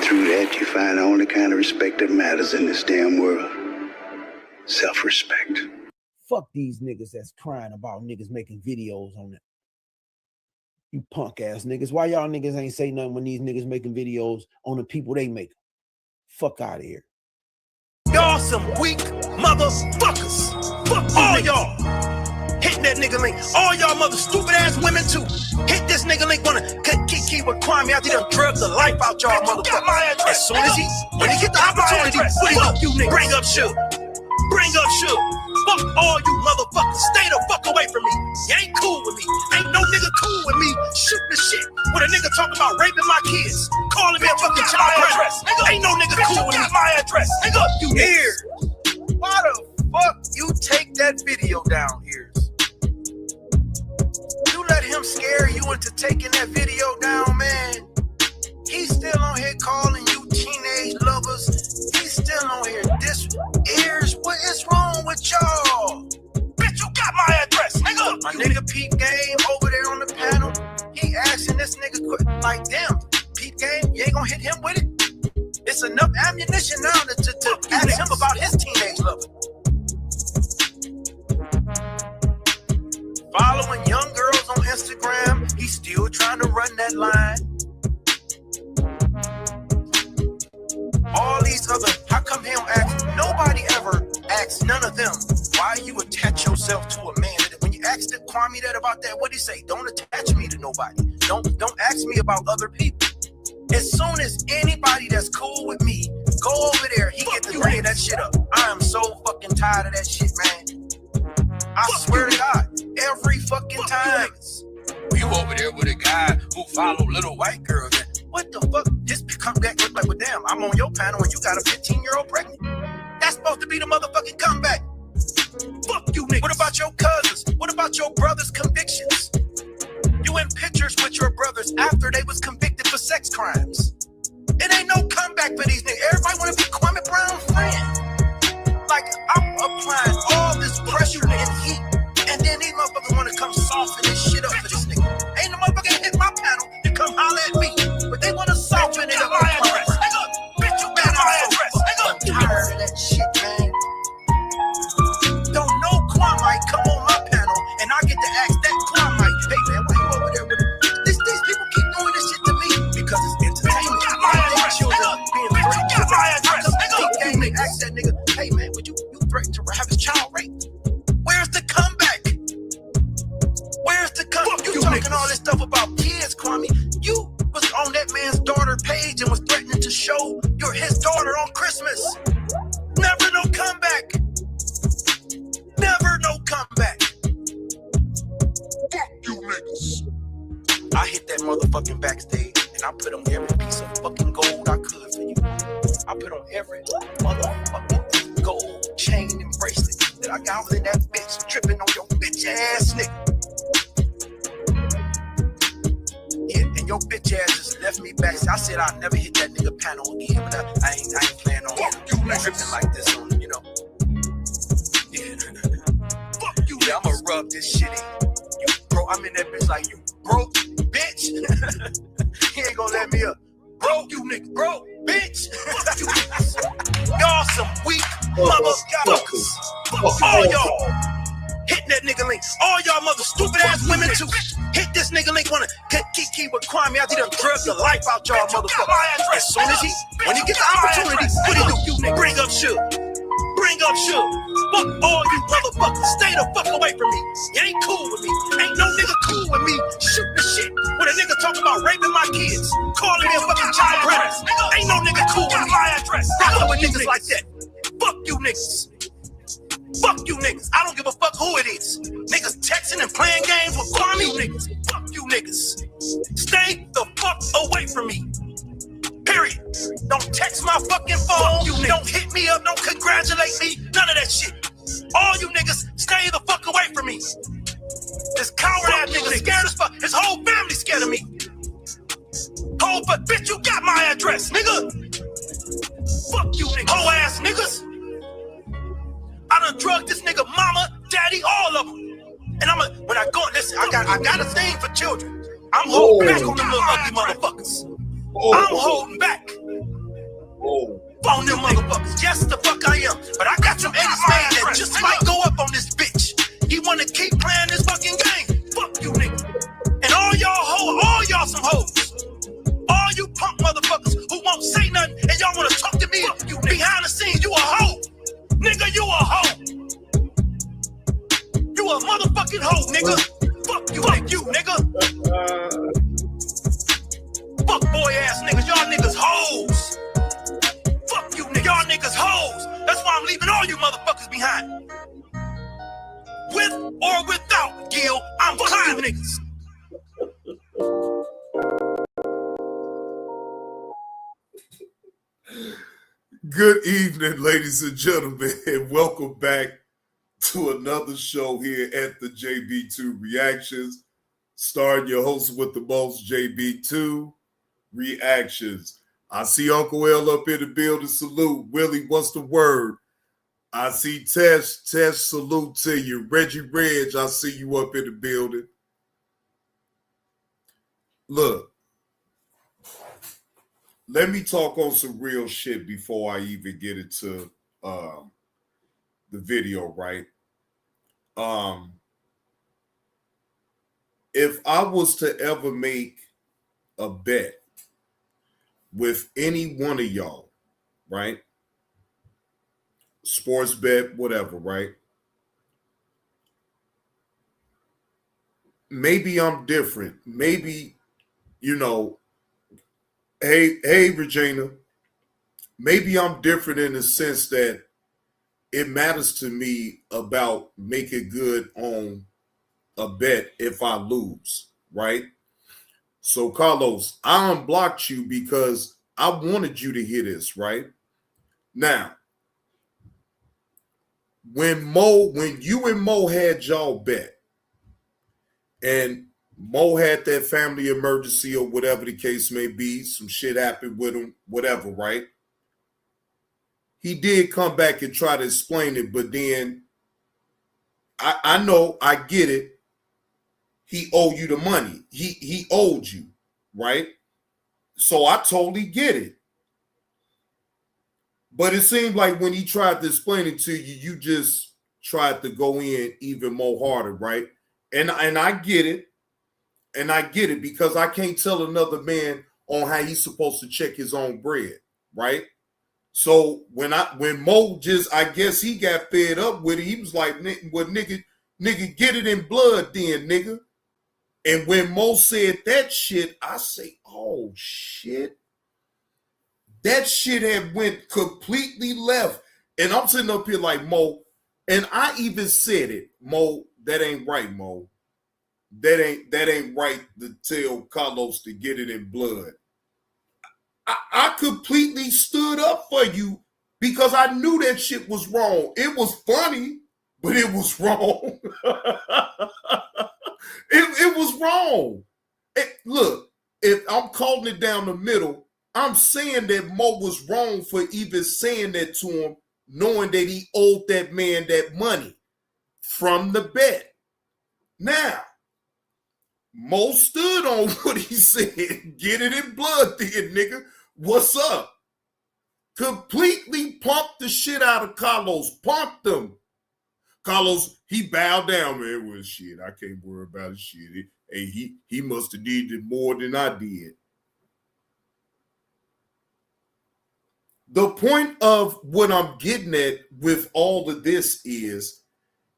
through that, you find the only kind of respect that matters in this damn world. Self-respect. Fuck these niggas that's crying about niggas making videos on it. You punk ass niggas. Why y'all niggas ain't say nothing when these niggas making videos on the people they make? Fuck out of here. Y'all some weak motherfuckers. Fuck all y'all. Hit that nigga link. All y'all mother stupid ass women too. Hit this nigga link. Wanna keep requiring me after he done drugged the life out y'all motherfuckers. As soon as when he get the opportunity, fuck you niggas. Bring up Suge. Bring up Suge. Fuck all you motherfuckers. Stay the fuck away from me. You ain't cool with me. Ain't no nigga cool with me. Shooting the shit with a nigga talking about raping my kids. Calling me a fucking child predator. Ain't no nigga cool with me. My address. Nigga, you here. Why the fuck you take that video down here? You let him scare you into taking that video down, man. He's still on here calling you teenage lovers. He's still on here. This ears, what is wrong with y'all? Bitch, you got my address, nigga. My nigga Peep Game over there on the panel. He asking this nigga, like, damn, Peep Game, you ain't gonna hit him with it? It's enough ammunition now to ask him about his teenage lover. Following young girls on Instagram, he's still trying to run that line. All these other, how come he don't ask? Nobody ever asks none of them why you attach yourself to a man. When you ask Kwame that about that, what do he say? Don't attach me to nobody. Don't ask me about other people. As soon as anybody that's cool with me go over there, he get to bring that shit up. I am so fucking tired of that shit, man. I swear to God, every fucking time. You over there with a guy who follow little white girls. What the fuck? Just come back look like, well, damn, I'm on your panel and you got a 15-year-old pregnant. That's supposed to be the motherfucking comeback. Fuck you, niggas. What about your cousins? What about your brother's convictions? You in pictures with your brothers after they was convicted for sex crimes. It ain't no comeback for these niggas. Everybody want to be Kwame Brown's friend. Like, I'm applying all this pressure and heat, and then these motherfuckers want to come soften this shit up for this nigga. Ain't no motherfucker hit my panel to come holler at me, but they want to soften it up. My address, nigga. Bitch, you got my address, nigga. I'm tired of that shit, man. Don't know Kwame come on my panel, and I get to ask that Kwame, hey man, why you over there with me? These people keep doing this shit to me because it's entertainment. You got my address, nigga. You got my address, nigga. They ask that nigga, hey man, would you threaten to have his child raped? Where's the comeback? Where's the comeback? You talking all this stuff about kids, Kwame. You was on that man's daughter page and was threatening to show his daughter on Christmas. Never no comeback. Never no comeback. Fuck you niggas. I hit that motherfucking backstage and I put on every piece of fucking gold I could for you. I put on every motherfucking gold chain and bracelet that I got in that bitch, tripping on your bitch ass nigga. Yeah, and your bitch ass just left me back. I said I'll never hit that nigga panel again, but I ain't planning on tripping like this on, you know. Yeah, fuck you. Yeah, I'ma rub this shit in. You bro, I'm in that bitch like you broke bitch. He ain't gonna let me up. Broke you nigga, broke bitch. Y'all some weak motherfuckers. Fuck all y'all. Hit that nigga link. All y'all mother stupid ass women too. Hit this nigga link. Wanna keep with Kwame after he done drugged the life out y'all motherfuckers. As soon as when he gets the opportunity, what he do? Bring up Suge. Bring up Suge. Fuck all you motherfuckers. Stay the fuck away from me. You ain't cool with me. Ain't no nigga cool with me. Shooting the shit with a nigga talking about raping my kids. Calling me a fucking child predator. Ain't no nigga cool with me. My address. Fuck with niggas like that. Fuck you niggas. Fuck you niggas. I don't give a fuck who it is. Niggas texting and playing games with Kwame niggas. Fuck you niggas. Stay the fuck away from me. Period. Don't text my fucking phone. You don't hit me up. Don't congratulate me. None of that shit. All you niggas, stay the fuck away from me. This coward ass nigga scared as fuck. His whole family scared of me. Whole fuck, bitch, you got my address, nigga. Fuck you niggas. Whole ass niggas. I done drugged this nigga mama, daddy, all of them. And when I go, listen, I got a thing for children. I'm holding back on them little ugly motherfuckers. I'm holding back. on them motherfuckers. Yes, the fuck I am. But I got some edits made that just might go up on this bitch. He wanna keep playing this fucking game. Fuck you, nigga. And all y'all some hoes. All you punk motherfuckers who won't say nothing and y'all wanna talk to me behind the scenes, you a hoe. Nigga, you a hoe. You a motherfucking hoe, nigga. Fuck you, nigga. Fuck boy ass niggas, y'all niggas hoes. Fuck you, nigga, y'all niggas hoes. That's why I'm leaving all you motherfuckers behind. With or without Gil, I'm climbing niggas. Good evening, ladies and gentlemen, and welcome back to another show here at the JB2 Reactions, starring your host with the most, JB2 Reactions. I see Uncle L up in the building. Salute. Willie, what's the word? I see Tess. Tess, salute to you. Reggie Reg, I see you up in the building. Look. Let me talk on some real shit before I even get into the video, right? If I was to ever make a bet with any one of y'all, right? Sports bet, whatever, right? Maybe I'm different. Maybe, Hey, Regina, maybe I'm different in the sense that it matters to me about making good on a bet if I lose, right? So, Carlos, I unblocked you because I wanted you to hear this, right? Now, when you and Mo had y'all bet, and Mo had that family emergency or whatever the case may be, some shit happened with him, whatever, right? He did come back and try to explain it, but then I know, I get it. He owed you the money. He owed you, right? So I totally get it. But it seemed like when he tried to explain it to you, you just tried to go in even more harder, right? And I get it. And I get it because I can't tell another man on how he's supposed to check his own bread, right? So when Mo just, I guess he got fed up with it, he was like, well, nigga, get it in blood then, nigga. And when Mo said that shit, I say, oh, shit. That shit had went completely left. And I'm sitting up here like, Mo, and I even said it, Mo, that ain't right, Mo. That ain't right to tell Carlos to get it in blood. I completely stood up for you because I knew that shit was wrong. It was funny, but it was wrong. it was wrong. Look, if I'm calling it down the middle, I'm saying that Mo was wrong for even saying that to him, knowing that he owed that man that money from the bet. Now, Mo stood on what he said. Get it in blood then, nigga. What's up? Completely pumped the shit out of Carlos. Pumped him. Carlos, he bowed down, man. Well, shit, I can't worry about his shit. Hey, he must have needed more than I did. The point of what I'm getting at with all of this is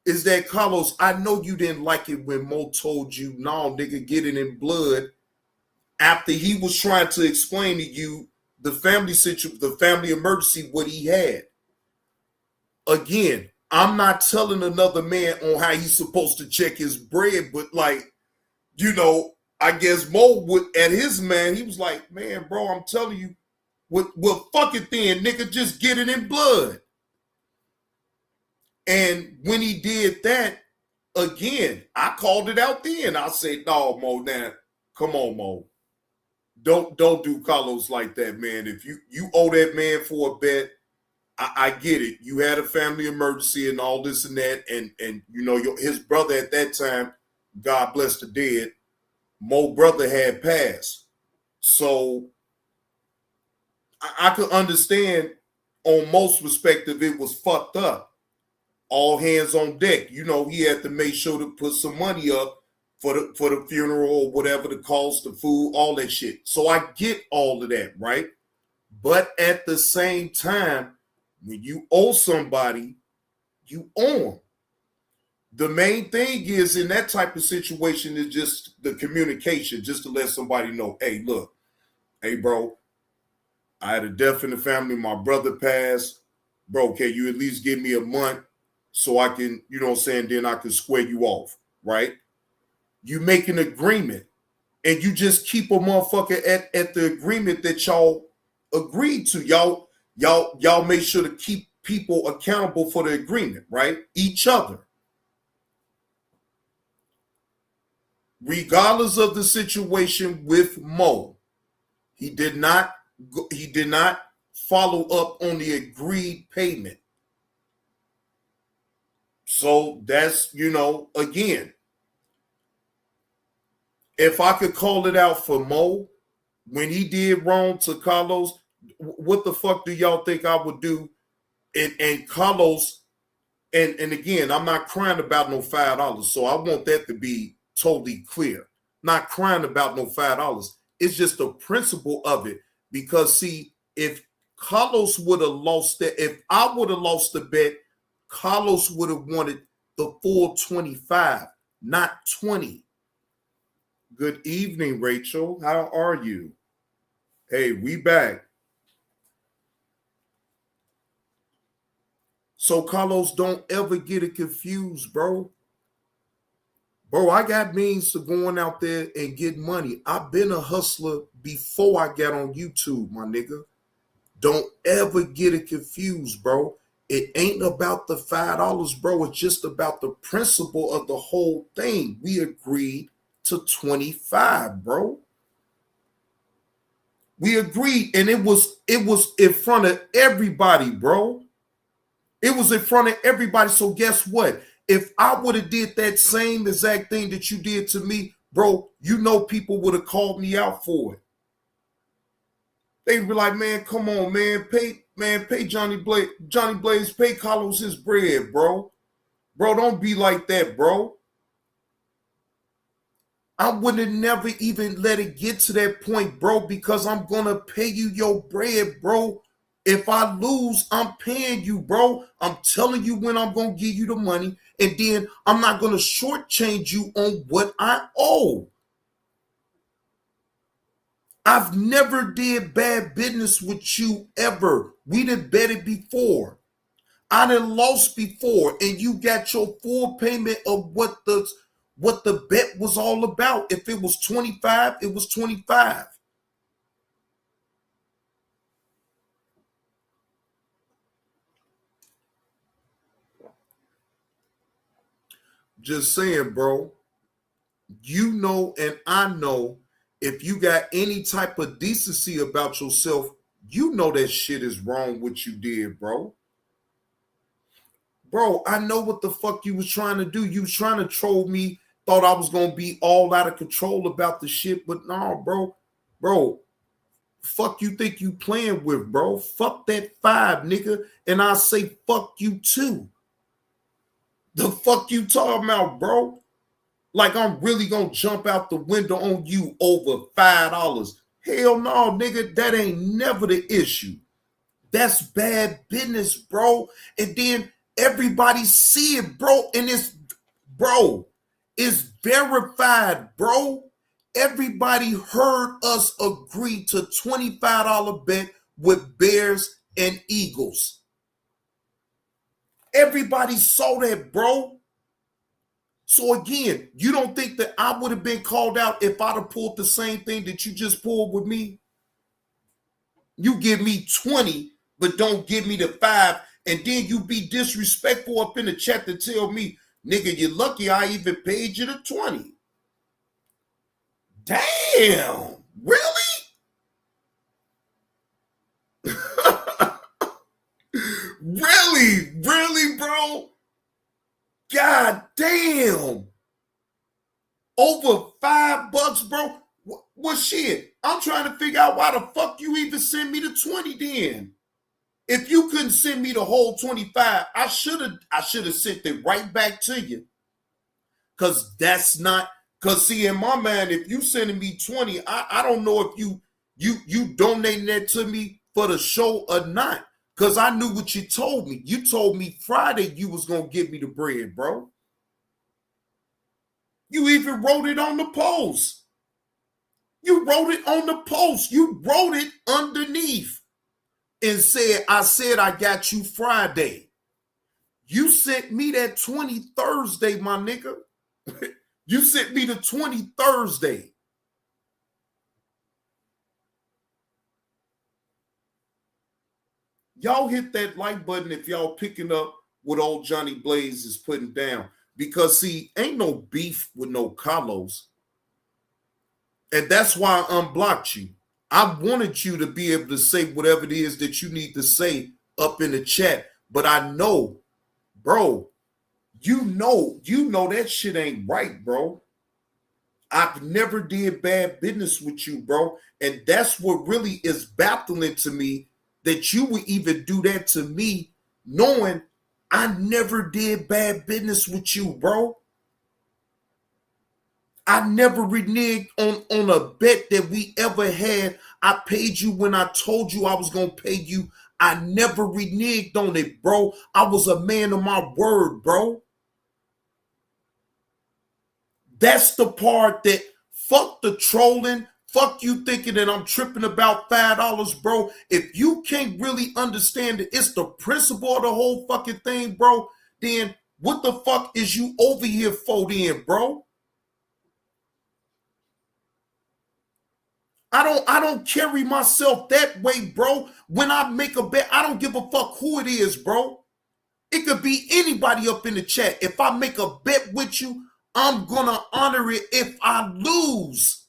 that, Carlos, I know you didn't like it when Mo told you, no, nigga, get it in blood, after he was trying to explain to you the family situation, the family emergency, what he had. Again, I'm not telling another man on how he's supposed to check his bread, but like, I guess Mo would, at his man, he was like, man, bro, I'm telling you, well, fuck it then, nigga, just get it in blood. And when he did that, again, I called it out then. I said, no, Mo, now, come on, Mo. Don't do Carlos like that, man. If you owe that man for a bet, I get it. You had a family emergency and all this and that, and his brother at that time, God bless the dead, Mo brother had passed. So I could understand on most perspective, it was fucked up. All hands on deck. You know, he had to make sure to put some money up for the funeral or whatever, the cost, the food, all that shit. So I get all of that, right? But at the same time, when you owe somebody, you owe them. The main thing is in that type of situation is just the communication, just to let somebody know, hey, look, hey, bro, I had a death in the family. My brother passed. Bro, can you at least give me a month so I can, you know what I'm saying, then I can square you off, right? You make an agreement and you just keep a motherfucker at the agreement that y'all agreed to. Y'all make sure to keep people accountable for the agreement, right? Each other. Regardless of the situation with Mo, he did not follow up on the agreed payment. So that's, you know, again, if I could call it out for Mo when he did wrong to Carlos, what the fuck do y'all think I would do? And Carlos, and again, I'm not crying about no $5, so I want that to be totally clear. Not crying about no $5. It's just the principle of it. Because see, if Carlos would have lost that, if I would have lost the bet, Carlos would have wanted the full 25, not 20. Good evening, Rachel. How are you? Hey, we back. So Carlos, don't ever get it confused, bro. Bro, I got means to going out there and get money. I've been a hustler before I got on YouTube, my nigga. Don't ever get it confused, bro. It ain't about the $5, bro. It's just about the principle of the whole thing. We agreed to 25, bro. We agreed, and it was in front of everybody, bro. It was in front of everybody. So guess what? If I would have did that same exact thing that you did to me, bro, you know people would have called me out for it. They'd be like, man, come on, man, pay Johnny Blaze, pay Carlos his bread, bro. Bro, don't be like that, bro. I would have never even let it get to that point, bro, because I'm going to pay you your bread, bro. If I lose, I'm paying you, bro. I'm telling you when I'm going to give you the money, and then I'm not going to shortchange you on what I owe. I've never did bad business with you ever. We done betted before. I done lost before, and you got your full payment of what the bet was all about. If it was 25, it was 25. Just saying, bro. You know, and I know, if you got any type of decency about yourself, you know that shit is wrong what you did, bro. Bro, I know what the fuck you was trying to do. You was trying to troll me, thought I was going to be all out of control about the shit, but no, bro. Bro, fuck you think you playing with, bro? Fuck that 5, nigga, and I say fuck you too. The fuck you talking about, bro? Like I'm really gonna jump out the window on you over $5. Hell no, nigga, that ain't never the issue. That's bad business, bro. And then everybody see it, bro. And it's verified, bro. Everybody heard us agree to $25 bet with Bears and Eagles. Everybody saw that, bro. So again, you don't think that I would have been called out if I'd have pulled the same thing that you just pulled with me? You give me 20, but don't give me the 5, and then you be disrespectful up in the chat to tell me, nigga, you're lucky I even paid you the 20. Damn, really? Really, bro? God damn. Over $5, bro. What shit? I'm trying to figure out why the fuck you even send me the 20 then. If you couldn't send me the whole 25, I should have sent it right back to you. Cause that's not, cause see, in my mind, if you sending me 20, I don't know if you donating that to me for the show or not. Cause I knew what you told me. You told me Friday you was gonna give me the bread, bro. You even wrote it on the post. You wrote it on the post. You wrote it underneath and said, I said I got you Friday. You sent me that 20 Thursday, my nigga. You sent me the 20 Thursday. Y'all hit that like button if y'all picking up what old Johnny Blaze is putting down. Because, see, ain't no beef with no Carlos. And that's why I unblocked you. I wanted you to be able to say whatever it is that you need to say up in the chat. But I know, bro, you know that shit ain't right, bro. I've never did bad business with you, bro. And that's what really is baffling to me, that you would even do that to me, knowing I never did bad business with you, bro. I never reneged on a bet that we ever had. I paid you when I told you I was going to pay you. I never reneged on it, bro. I was a man of my word, bro. That's the part that, fuck the trolling, fuck you thinking that I'm tripping about $5, bro. If you can't really understand it, it's the principle of the whole fucking thing, bro, then what the fuck is you over here for then, bro? I don't carry myself that way, bro. When I make a bet, I don't give a fuck who it is, bro. It could be anybody up in the chat. If I make a bet with you, I'm gonna honor it if I lose.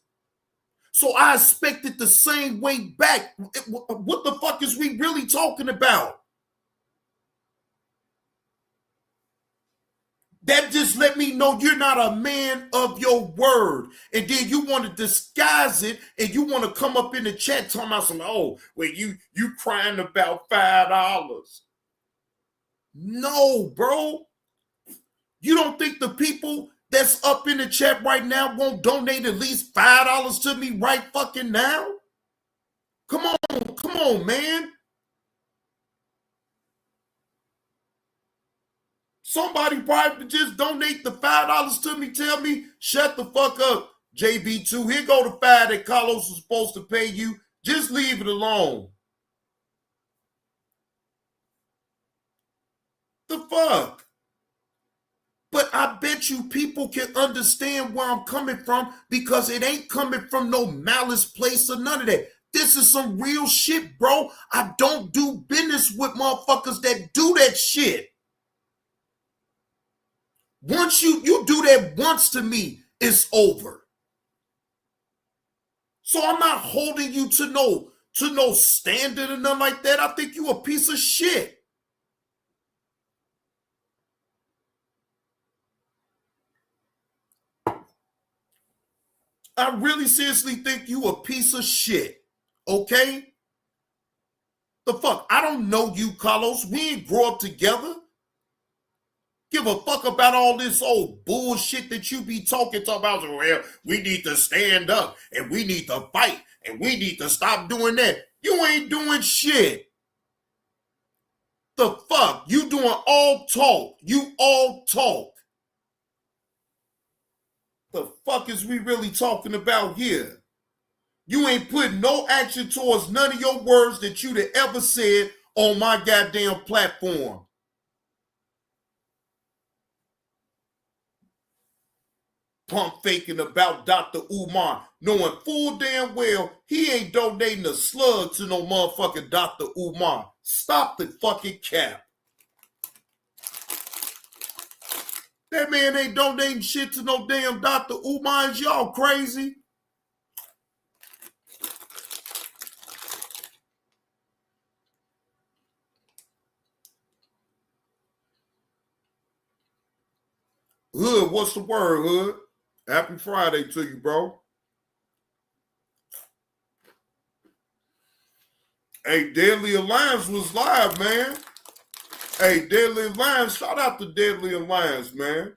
So I expect it the same way back. What the fuck is we really talking about? That just let me know you're not a man of your word. And then you want to disguise it and you want to come up in the chat talking about some, oh, well, you crying about $5. No, bro. You don't think the people that's up in the chat right now won't donate at least $5 to me right fucking now? Come on, man. Somebody probably just donate the $5 to me, tell me, shut the fuck up, JB2. Here go the $5 that Carlos was supposed to pay you. Just leave it alone. The fuck? But I bet you people can understand where I'm coming from, because it ain't coming from no malice place or none of that. This is some real shit, bro. I don't do business with motherfuckers that do that shit. Once you do that once to me, it's over. So I'm not holding you to no standard or nothing like that. I think you a piece of shit. I really seriously think you a piece of shit. Okay? The fuck? I don't know you, Carlos. We ain't grow up together. Give a fuck about all this old bullshit that you be talking about. Well, we need to stand up and we need to fight and we need to stop doing that. You ain't doing shit. The fuck? You doing all talk. You all talk. The fuck is we really talking about here? You ain't putting no action towards none of your words that you'd have ever said on my goddamn platform. Pump faking about Dr. Umar, knowing full damn well he ain't donating a slug to no motherfucking Dr. Umar. Stop the fucking cap. That man ain't donating shit to no damn Dr. Umar. Is y'all crazy? Hood, what's the word, Hood? Happy Friday to you, bro. Hey, Deadly Alliance was live, man. Hey, Deadly Alliance, shout out to Deadly Alliance, man.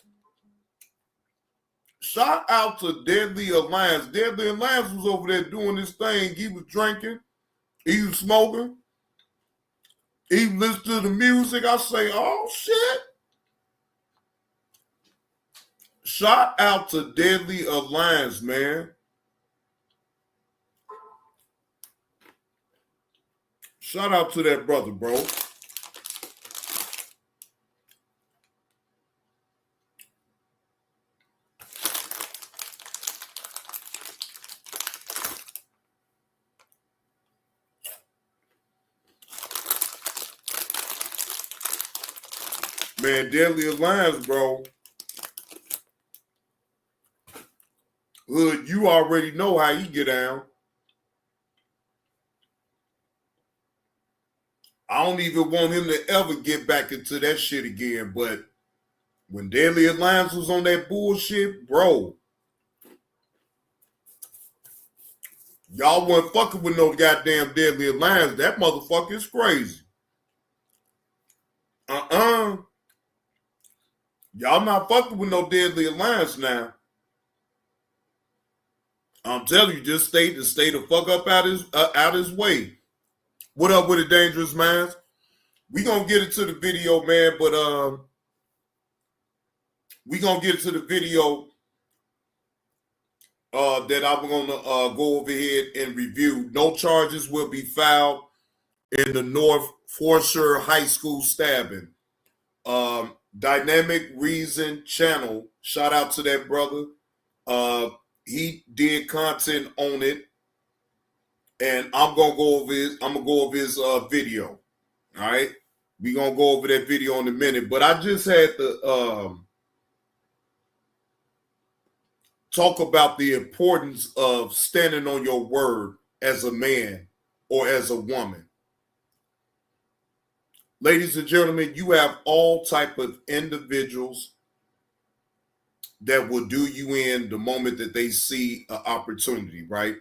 Shout out to Deadly Alliance. Deadly Alliance was over there doing this thing. He was drinking. He was smoking. He listened to the music. I say, oh, shit. Shout out to Deadly Alliance, man. Shout out to that brother, bro. Man, Deadly Alliance, bro. Hood, you already know how he get down. I don't even want him to ever get back into that shit again. But when Deadly Alliance was on that bullshit, bro, y'all wasn't fucking with no goddamn Deadly Alliance. That motherfucker is crazy. Y'all not fucking with no Deadly Alliance now. I'm telling you, just stay the fuck up out his way. What up with the Dangerous Minds? We gonna get into the video, man, but we gonna get into the video that I'm gonna go over here and review. No charges will be filed in the North Forsyh High School stabbing. Dynamic Reason Channel. Shout out to that brother. He did content on it, and I'm gonna go over his video. All right, we gonna go over that video in a minute. But I just had to talk about the importance of standing on your word as a man or as a woman. Ladies and gentlemen, you have all type of individuals that will do you in the moment that they see an opportunity, right?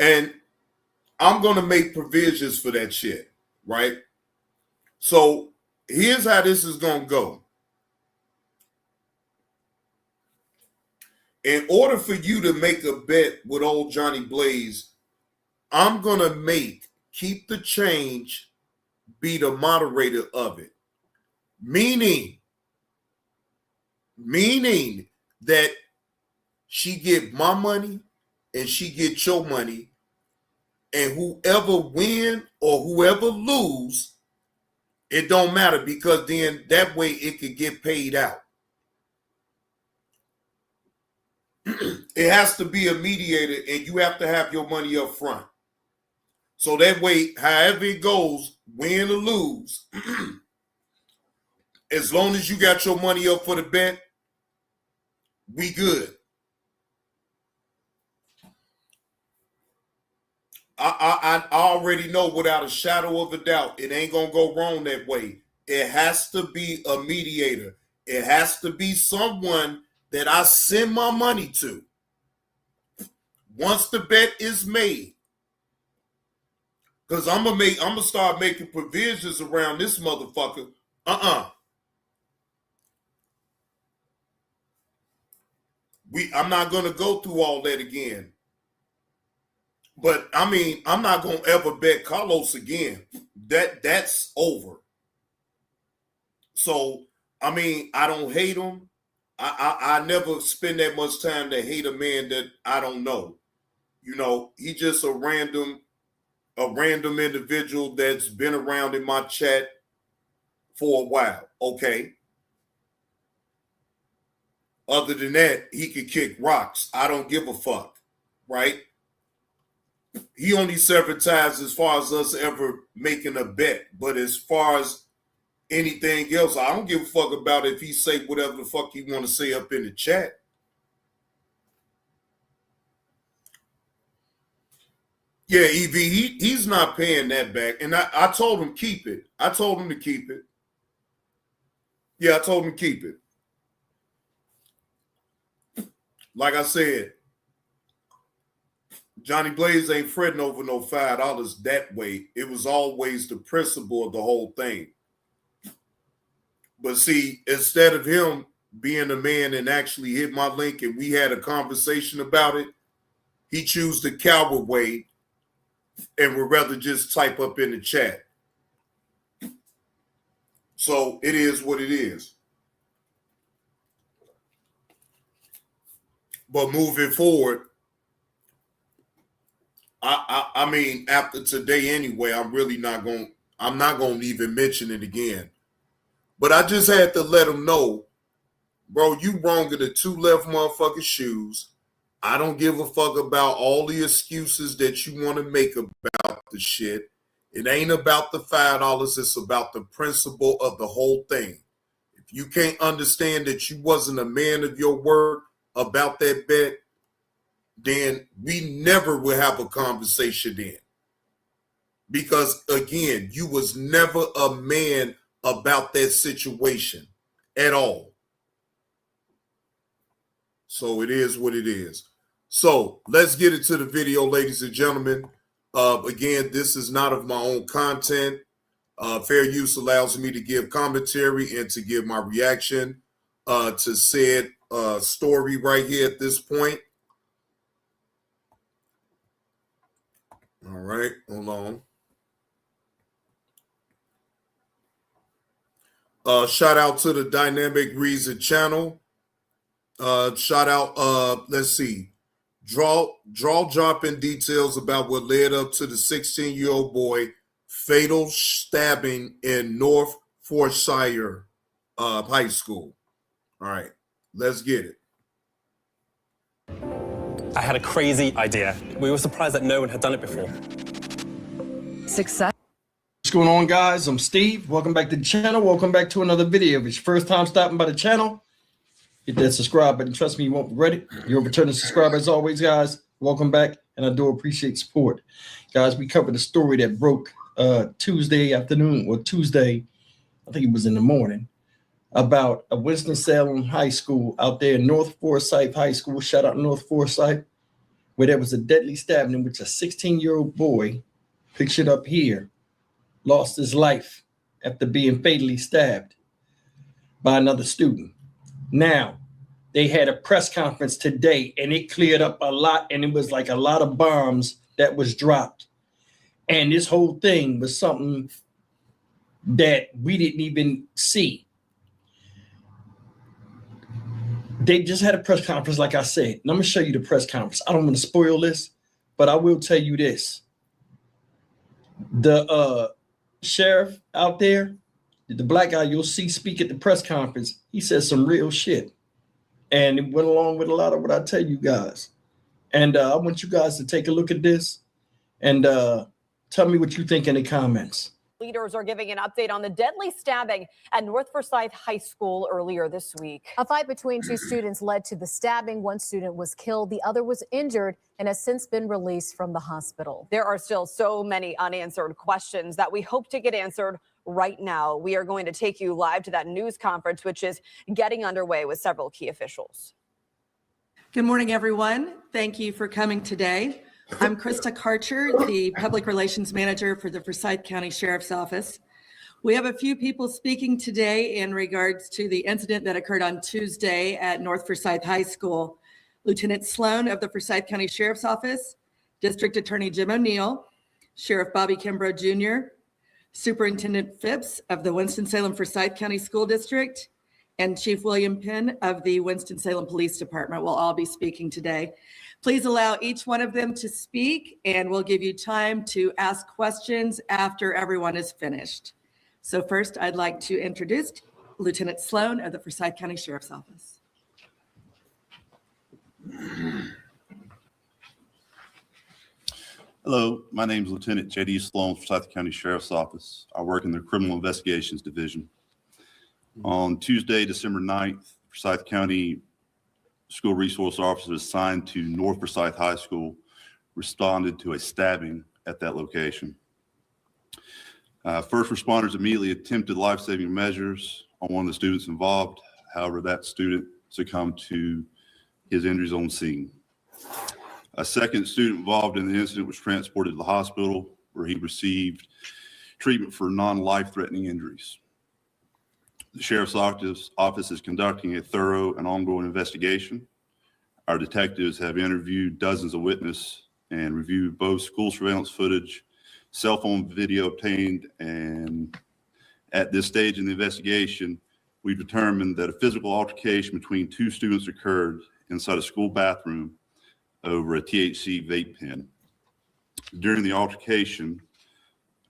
And I'm going to make provisions for that shit, right? So here's how this is going to go. In order for you to make a bet with old Johnny Blaze, I'm going to keep the change, be the moderator of it. Meaning that she get my money and she get your money, and whoever win or whoever lose, it don't matter, because then that way it could get paid out. It has to be a mediator, and you have to have your money up front. So that way, however it goes, win or lose, as long as you got your money up for the bet, we good. I already know without a shadow of a doubt, it ain't going to go wrong that way. It has to be a mediator. It has to be someone that I send my money to. Once the bet is made, because I'm gonna start making provisions around this motherfucker. I'm not gonna go through all that again. But I mean, I'm not gonna ever bet Carlos again. That's over. So I mean, I don't hate him. I never spend that much time to hate a man that I don't know. You know, he just a random individual that's been around in my chat for a while. Okay. Other than that, he could kick rocks. I don't give a fuck. Right? He only advertised as far as us ever making a bet. But as far as anything else, I don't give a fuck about if he say whatever the fuck he want to say up in the chat. Yeah, EV, he's not paying that back. And I told him keep it. I told him to keep it. Yeah, I told him to keep it. Like I said, Johnny Blaze ain't fretting over no $5 that way. It was always the principle of the whole thing. But see, instead of him being a man and actually hit my link and we had a conversation about it, he chose the coward way and would rather just type up in the chat. So it is what it is. But moving forward, I mean, after today anyway, I'm not going to even mention it again. But I just had to let him know, bro, you wrong in the two left motherfucking shoes. I don't give a fuck about all the excuses that you want to make about the shit. It ain't about the $5. It's about the principle of the whole thing. If you can't understand that you wasn't a man of your word about that bet, then we never will have a conversation then. Because again, you was never a man about that situation at all. So it is what it is. So let's get into the video, ladies and gentlemen. Again, this is not of my own content. Fair use allows me to give commentary and to give my reaction to said story right here at this point. All right, hold on. Shout out to the Dynamic Reason channel. Shout out, let's see. Dropping details about what led up to the 16-year-old boy fatal stabbing in North Forsyh High School. All right, let's get it. I had a crazy idea. We were surprised that no one had done it before. Success. What's going on, guys? I'm Steve. Welcome back to the channel. Welcome back to another video. If it's your first time stopping by the channel, hit that subscribe button. Trust me, you won't regret it. You're a returning subscriber as always, guys. Welcome back, and I do appreciate support. Guys, we covered a story that broke Tuesday afternoon, or Tuesday, I think it was in the morning, about a Winston-Salem high school out there, North Forsyh High School. Shout out North Forsyh, where there was a deadly stabbing in which a 16-year-old boy, pictured up here, lost his life after being fatally stabbed by another student. Now, they had a press conference today, and it cleared up a lot, and it was like a lot of bombs that was dropped. And this whole thing was something that we didn't even see. They just had a press conference, like I said. And I'm going to show you the press conference. I don't want to spoil this, but I will tell you this. The sheriff out there, the black guy you'll see speak at the press conference, he said some real shit. And it went along with a lot of what I tell you guys. And I want you guys to take a look at this and tell me what you think in the comments. Leaders are giving an update on the deadly stabbing at North Forsyh High School earlier this week. A fight between two students led to the stabbing. One student was killed, the other was injured and has since been released from the hospital. There are still so many unanswered questions that we hope to get answered right now. We are going to take you live to that news conference, which is getting underway with several key officials. Good morning, everyone. Thank you for coming today. I'm Krista Karcher, the Public Relations Manager for the Forsyth County Sheriff's Office. We have a few people speaking today in regards to the incident that occurred on Tuesday at North Forsyth High School. Lieutenant Sloan of the Forsyth County Sheriff's Office, District Attorney Jim O'Neill, Sheriff Bobby Kimbrough Jr., Superintendent Phipps of the Winston-Salem Forsyth County School District, and Chief William Penn of the Winston-Salem Police Department will all be speaking today. Please allow each one of them to speak, and we'll give you time to ask questions after everyone is finished. So first, I'd like to introduce Lieutenant Sloan of the Forsyth County Sheriff's Office. Hello, my name is Lieutenant J.D. Sloan, Forsyth County Sheriff's Office. I work in the Criminal Investigations Division. On Tuesday, December 9th, Forsyth County School Resource Officers assigned to North Forsyth High School responded to a stabbing at that location. First responders immediately attempted life-saving measures on one of the students involved. However, that student succumbed to his injuries on scene. A second student involved in the incident was transported to the hospital where he received treatment for non-life-threatening injuries. The Sheriff's Office is conducting a thorough and ongoing investigation. Our detectives have interviewed dozens of witnesses and reviewed both school surveillance footage, cell phone video obtained, and at this stage in the investigation, we've determined that a physical altercation between two students occurred inside a school bathroom over a THC vape pen. During the altercation,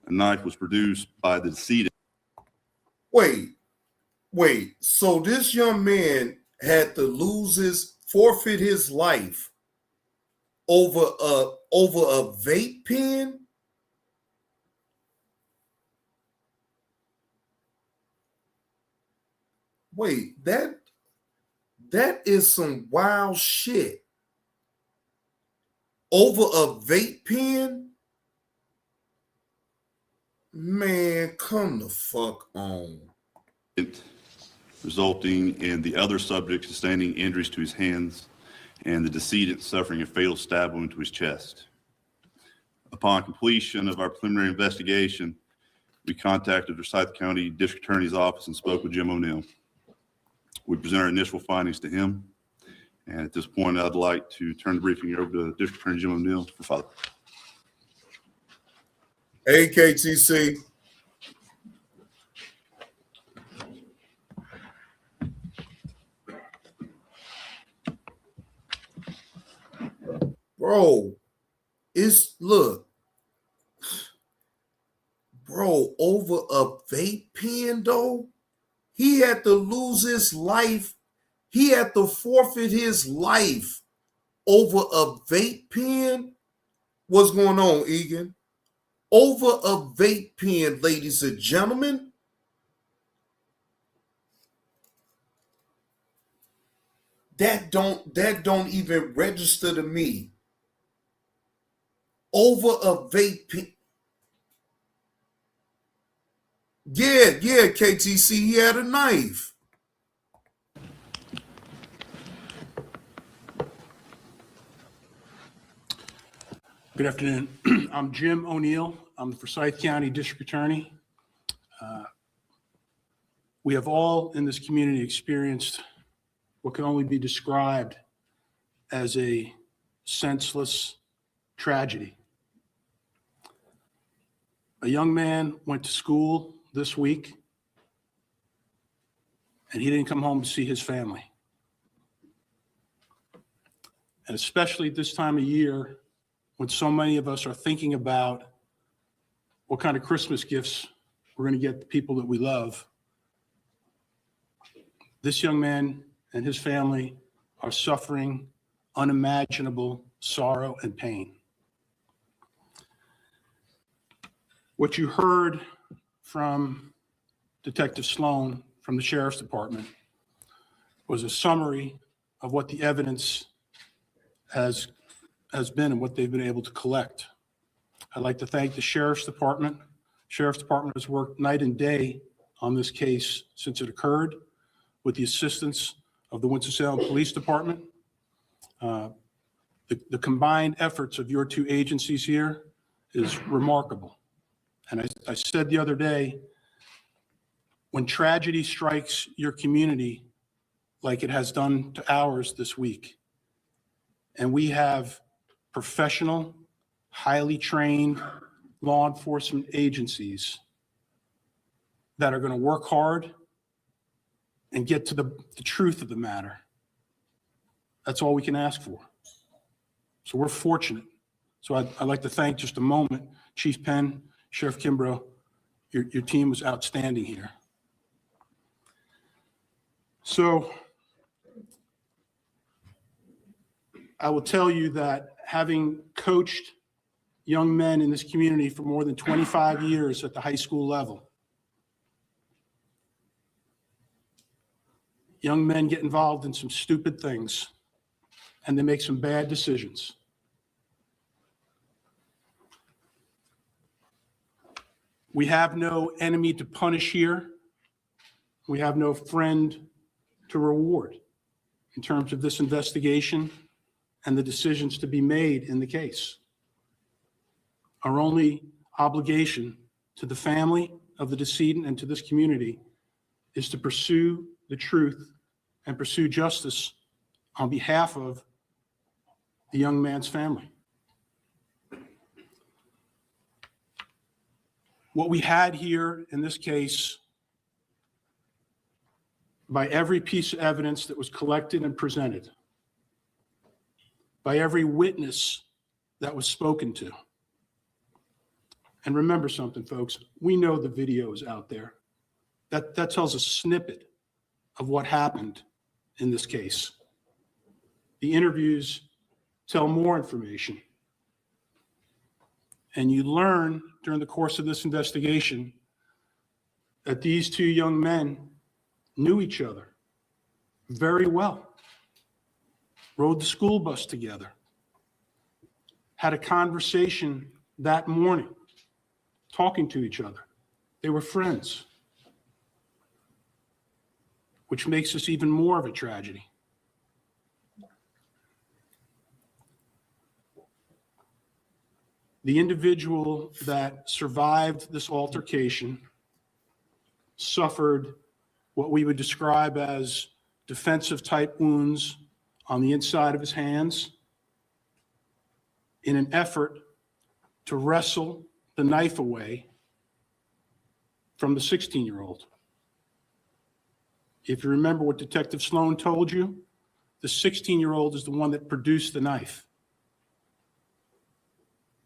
a knife was produced by the decedent. Wait. So this young man had to forfeit his life over a vape pen? Wait, that is some wild shit. Over a vape pen? Man, come the fuck on. Resulting in the other subject sustaining injuries to his hands and the decedent suffering a fatal stab wound to his chest. Upon completion of our preliminary investigation, we contacted the Forsyth County District Attorney's Office and spoke with Jim O'Neill. We presented our initial findings to him. And at this point, I'd like to turn the briefing over to District Attorney Jim O'Neill for follow. Hey, KTC. Bro, bro, over a vape pen though, he had to lose his life. He had to forfeit his life over a vape pen. What's going on, Egan? Over a vape pen, ladies and gentlemen. That don't even register to me. Over a vape pen. Yeah, KTC, he had a knife. Good afternoon. I'm Jim O'Neill. I'm the Forsyth County District Attorney. We have all in this community experienced what can only be described as a senseless tragedy. A young man went to school this week and he didn't come home to see his family. And especially at this time of year, when so many of us are thinking about what kind of Christmas gifts we're going to get the people that we love, this young man and his family are suffering unimaginable sorrow and pain. What you heard from Detective Sloan from the Sheriff's Department was a summary of what the evidence has been and what they've been able to collect. I'd like to thank the Sheriff's Department. Sheriff's Department has worked night and day on this case since it occurred with the assistance of the Winston-Salem Police Department. The combined efforts of your two agencies here is remarkable. And I said the other day, when tragedy strikes your community like it has done to ours this week, and we have professional, highly trained law enforcement agencies that are going to work hard and get to the truth of the matter, that's all we can ask for. So we're fortunate. So I'd like to thank just a moment, Chief Penn, Sheriff Kimbrough, your team was outstanding here. So I will tell you that having coached young men in this community for more than 25 years at the high school level, young men get involved in some stupid things and they make some bad decisions. We have no enemy to punish here. We have no friend to reward in terms of this investigation and the decisions to be made in the case. Our only obligation to the family of the decedent and to this community is to pursue the truth and pursue justice on behalf of the young man's family. What we had here in this case, by every piece of evidence that was collected and presented, by every witness that was spoken to. And remember something, folks, we know the video is out there. That tells a snippet of what happened in this case. The interviews tell more information. And you learn during the course of this investigation that these two young men knew each other very well, rode the school bus together, had a conversation that morning, talking to each other. They were friends, which makes this even more of a tragedy. The individual that survived this altercation suffered what we would describe as defensive type wounds on the inside of his hands in an effort to wrestle the knife away from the 16-year-old. If you remember what Detective Sloan told you, the 16-year-old is the one that produced the knife.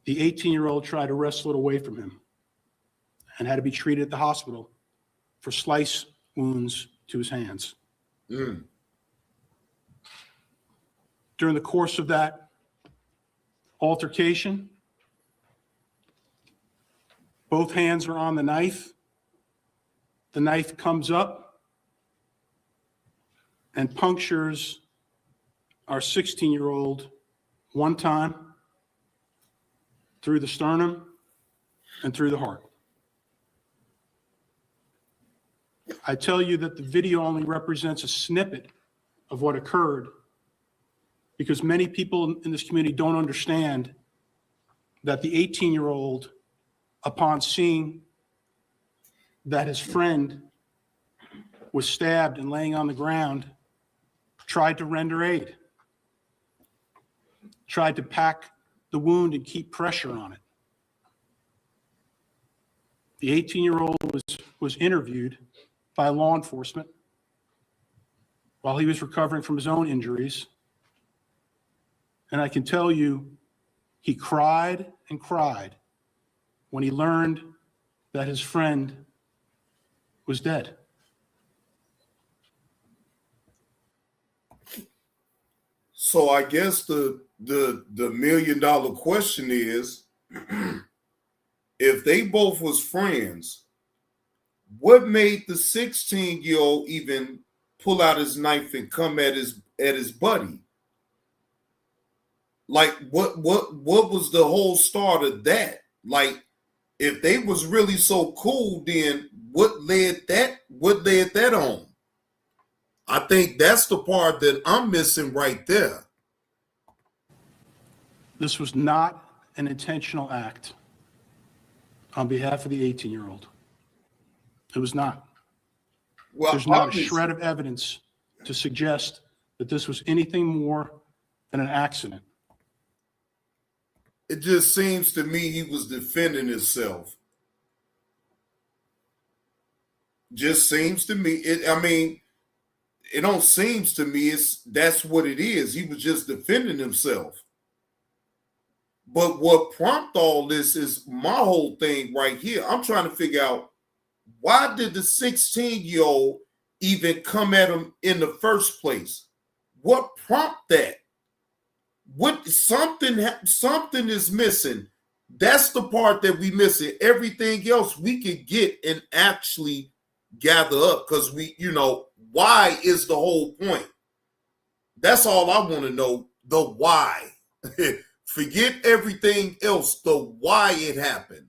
The 18-year-old tried to wrestle it away from him and had to be treated at the hospital for slice wounds to his hands. During the course of that altercation, both hands are on the knife. The knife comes up and punctures our 16-year-old one time through the sternum and through the heart. I tell you that the video only represents a snippet of what occurred because many people in this community don't understand that the 18-year-old, upon seeing that his friend was stabbed and laying on the ground, tried to render aid, tried to pack the wound and keep pressure on it. The 18-year-old was interviewed by law enforcement while he was recovering from his own injuries. And I can tell you, he cried and cried when he learned that his friend was dead. So I guess the million-dollar question is, if they both was friends, what made the 16-year-old even pull out his knife and come at his buddy? Like, what was the whole start of that? Like, if they was really so cool, then what led that on? I think that's the part that I'm missing right there. This was not an intentional act on behalf of the 18-year-old. It was not. Well, there's not a shred of evidence to suggest that this was anything more than an accident. It just seems to me he was defending himself. Just seems to me. It don't seems to me. That's what it is. He was just defending himself. But what prompted all this is my whole thing right here. I'm trying to figure out, why did the 16-year-old even come at him in the first place? What prompted that? What something is missing. That's the part that we missing. Everything else we could get and actually gather up, because why is the whole point? That's all I want to know. The why. Forget everything else. The why it happened.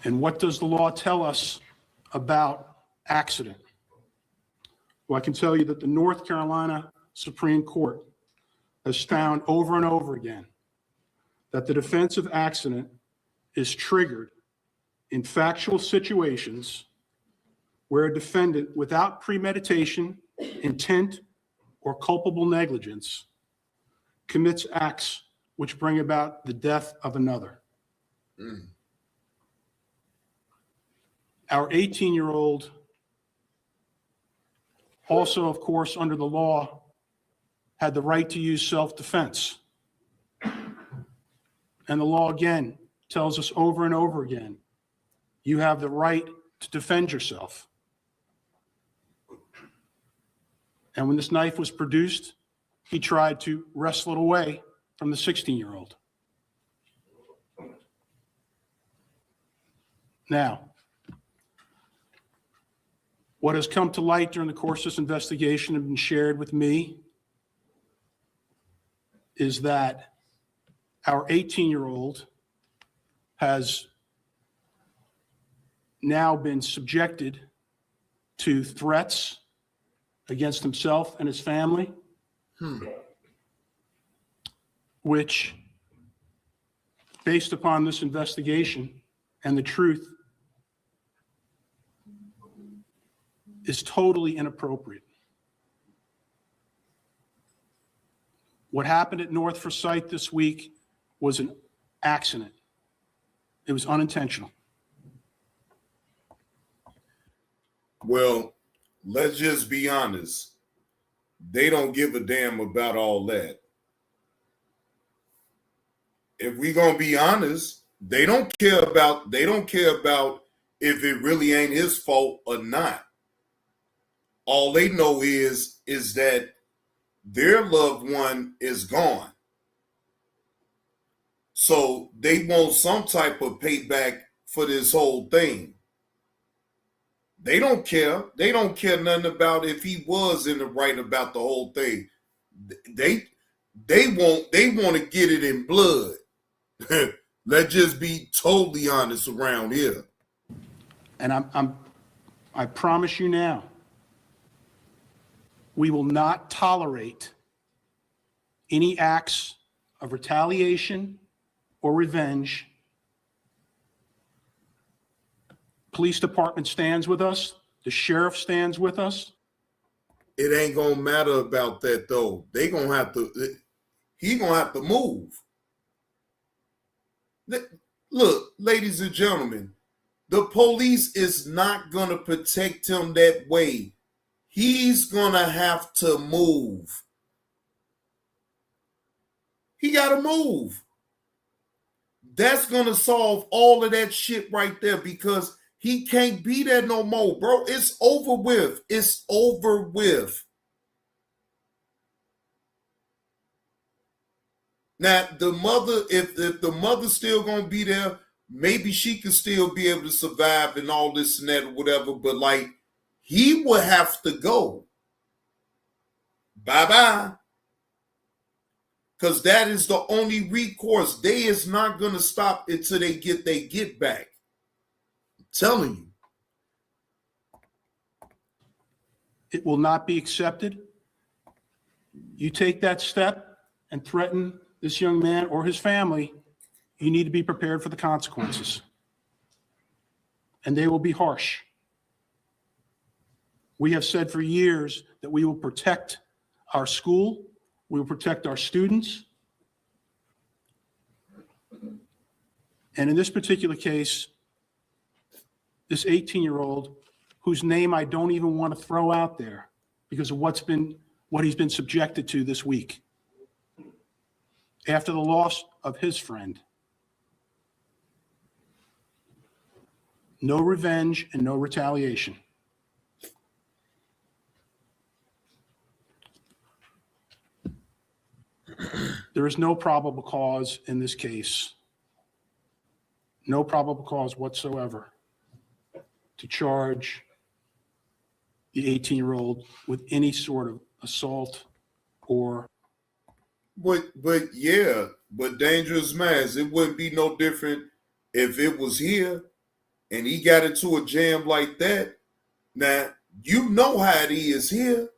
And what does the law tell us about accident? Well, I can tell you that the North Carolina Supreme Court has found over and over again that the defense of accident is triggered in factual situations where a defendant, without premeditation, intent, or culpable negligence, commits acts which bring about the death of another. Our 18-year-old also, of course, under the law, had the right to use self-defense. And the law, again, tells us over and over again, you have the right to defend yourself. And when this knife was produced, he tried to wrestle it away from the 16-year-old. Now, what has come to light during the course of this investigation and been shared with me is that our 18-year-old has now been subjected to threats against himself and his family, which, based upon this investigation and the truth, is totally inappropriate. What happened at North Forsyh this week was an accident. It was unintentional. Well, let's just be honest. They don't give a damn about all that. If we're gonna be honest, they don't care about if it really ain't his fault or not. All they know is that their loved one is gone. So they want some type of payback for this whole thing. They don't care. They don't care nothing about if he was in the right about the whole thing. They want to get it in blood. Let's just be totally honest around here. And I promise you now, we will not tolerate any acts of retaliation or revenge. Police department stands with us. The sheriff stands with us. It ain't gonna matter about that though. He gonna have to move. Look, ladies and gentlemen, the police is not gonna protect him that way. He's gonna have to move. He gotta move. That's gonna solve all of that shit right there because he can't be there no more, bro. It's over with. It's over with. Now, the mother, if the mother's still gonna be there, maybe she can still be able to survive and all this and that or whatever, but like, he will have to go. Bye-bye. Because that is the only recourse. They is not going to stop until they get back. I'm telling you. It will not be accepted. You take that step and threaten this young man or his family, you need to be prepared for the consequences. And they will be harsh. We have said for years that we will protect our school, we will protect our students. And in this particular case, this 18-year-old, whose name I don't even want to throw out there because of what he's been subjected to this week, after the loss of his friend. No revenge and no retaliation. There is no probable cause in this case. No probable cause whatsoever to charge the 18-year-old with any sort of assault or. But Dangerous Minds, it wouldn't be no different if it was here and he got into a jam like that. Now, You know how it is here.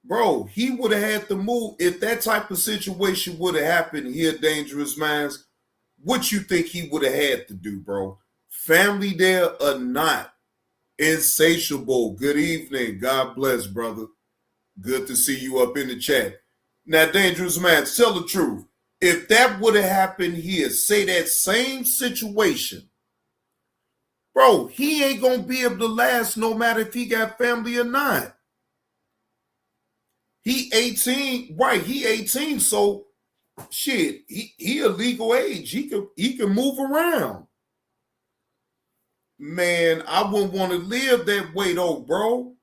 Bro, he would have had to move. If that type of situation would have happened here, Dangerous Minds, what you think he would have had to do, bro? Family there or not? Insatiable. Good evening. God bless, brother. Good to see you up in the chat. Now, Dangerous Minds, tell the truth. If that would have happened here, say that same situation, bro, he ain't going to be able to last no matter if he got family or not. He 18, right? He 18, so shit, he a legal age. He can move around. Man, I wouldn't want to live that way though, bro.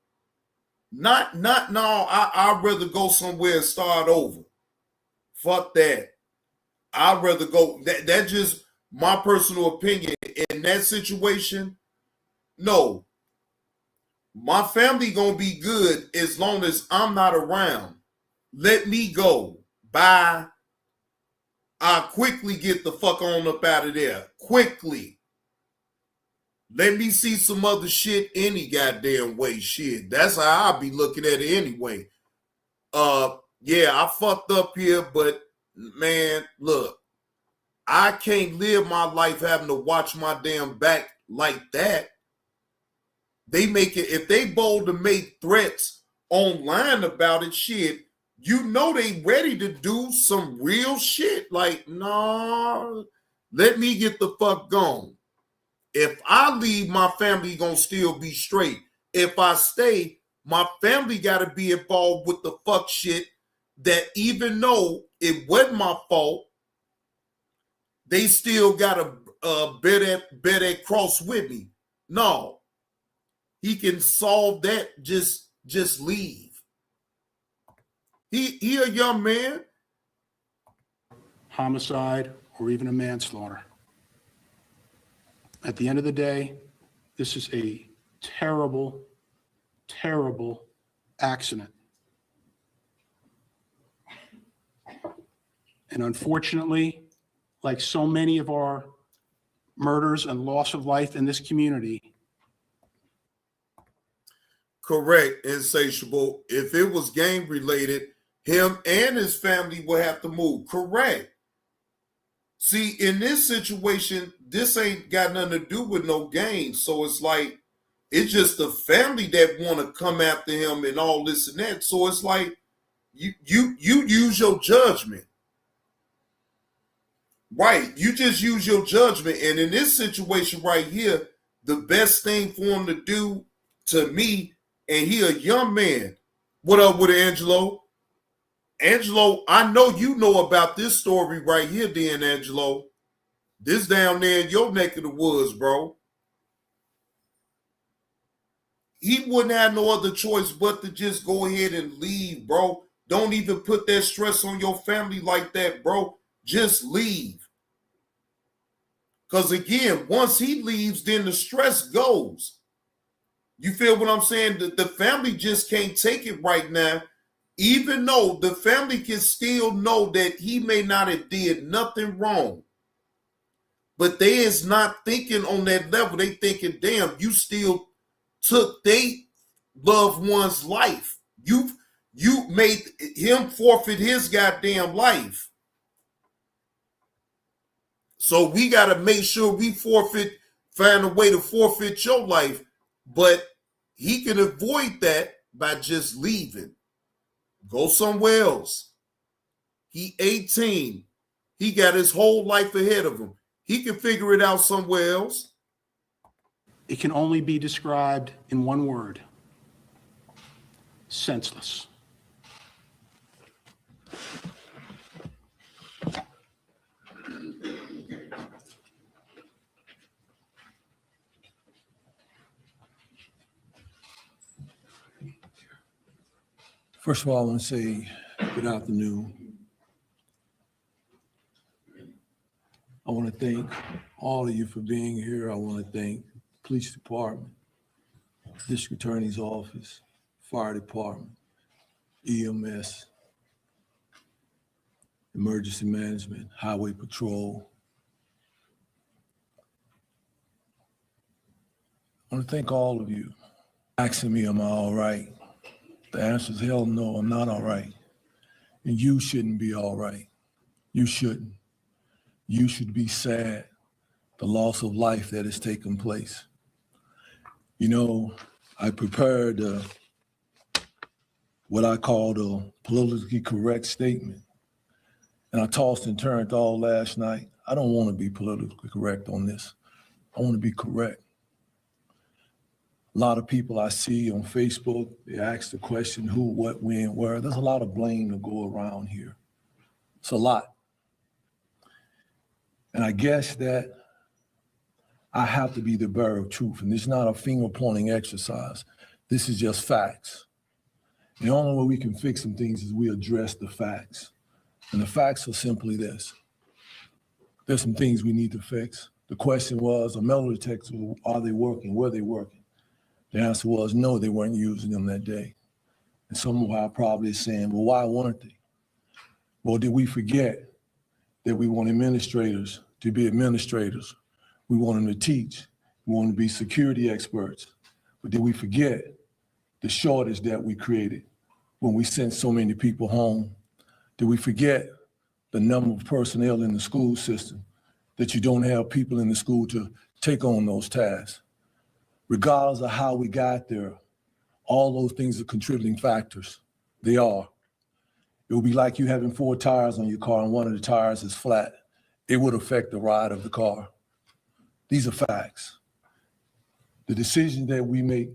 Not no. I'd rather go somewhere and start over. Fuck that. I'd rather go. That's just my personal opinion. In that situation, no. My family gonna be good as long as I'm not around. Let me go. Bye. I'll quickly get the fuck on up out of there. Quickly. Let me see some other shit any goddamn way. Shit. That's how I'll be looking at it anyway. Yeah, I fucked up here, but man, look, I can't live my life having to watch my damn back like that. They make it, if they bold to make threats online about it, shit, you know they ready to do some real shit. Like, nah, let me get the fuck gone. If I leave, my family gonna still be straight. If I stay, my family gotta be involved with the fuck shit that even though it wasn't my fault, they still gotta bear that cross with me. No. He can solve that, just leave. He a young man. Homicide or even a manslaughter. At the end of the day, this is a terrible, terrible accident. And unfortunately, like so many of our murders and loss of life in this community. Correct, Insatiable. If it was gang related, him and his family would have to move. Correct. See, in this situation, this ain't got nothing to do with no gang. So it's like, it's just the family that want to come after him and all this and that. So it's like, you use your judgment. Right. You just use your judgment. And in this situation right here, the best thing for him to do, to me, and he a young man. What up with Angelo? Angelo, I know you know about this story right here, then, Angelo. This down there in your neck of the woods, bro. He wouldn't have no other choice but to just go ahead and leave, bro. Don't even put that stress on your family like that, bro. Just leave. Because again, once he leaves, then the stress goes. You feel what I'm saying? The family just can't take it right now, even though the family can still know that he may not have did nothing wrong. But they is not thinking on that level. They thinking, damn, you still took their loved one's life. You made him forfeit his goddamn life. So we got to make sure we find a way to forfeit your life. But he can avoid that by just leaving. Go somewhere else. He 18. He got his whole life ahead of him. He can figure it out somewhere else. It can only be described in one word: senseless. First of all, I want to say good afternoon. I want to thank all of you for being here. I want to thank the police department, district attorney's office, fire department, EMS, emergency management, highway patrol. I want to thank all of you asking me, am I all right? The answer is hell no, I'm not all right. And you shouldn't be all right. You shouldn't. You should be sad, the loss of life that has taken place. You know, I prepared what I call the politically correct statement. And I tossed and turned all last night. I don't want to be politically correct on this. I want to be correct. A lot of people I see on Facebook, they ask the question, who, what, when, where. There's a lot of blame to go around here. It's a lot. And I guess that I have to be the bearer of truth. And this is not a finger-pointing exercise. This is just facts. The only way we can fix some things is we address the facts. And the facts are simply this. There's some things we need to fix. The question was, a metal detector, are they working? Were they working? The answer was no, they weren't using them that day. And some of our probably is saying, well, why weren't they? Well, did we forget that we want administrators to be administrators? We want them to teach. We want them to be security experts. But did we forget the shortage that we created when we sent so many people home? Did we forget the number of personnel in the school system, that you don't have people in the school to take on those tasks? Regardless of how we got there, all those things are contributing factors. They are. It would be like you having 4 tires on your car and one of the tires is flat. It would affect the ride of the car. These are facts. The decisions that we make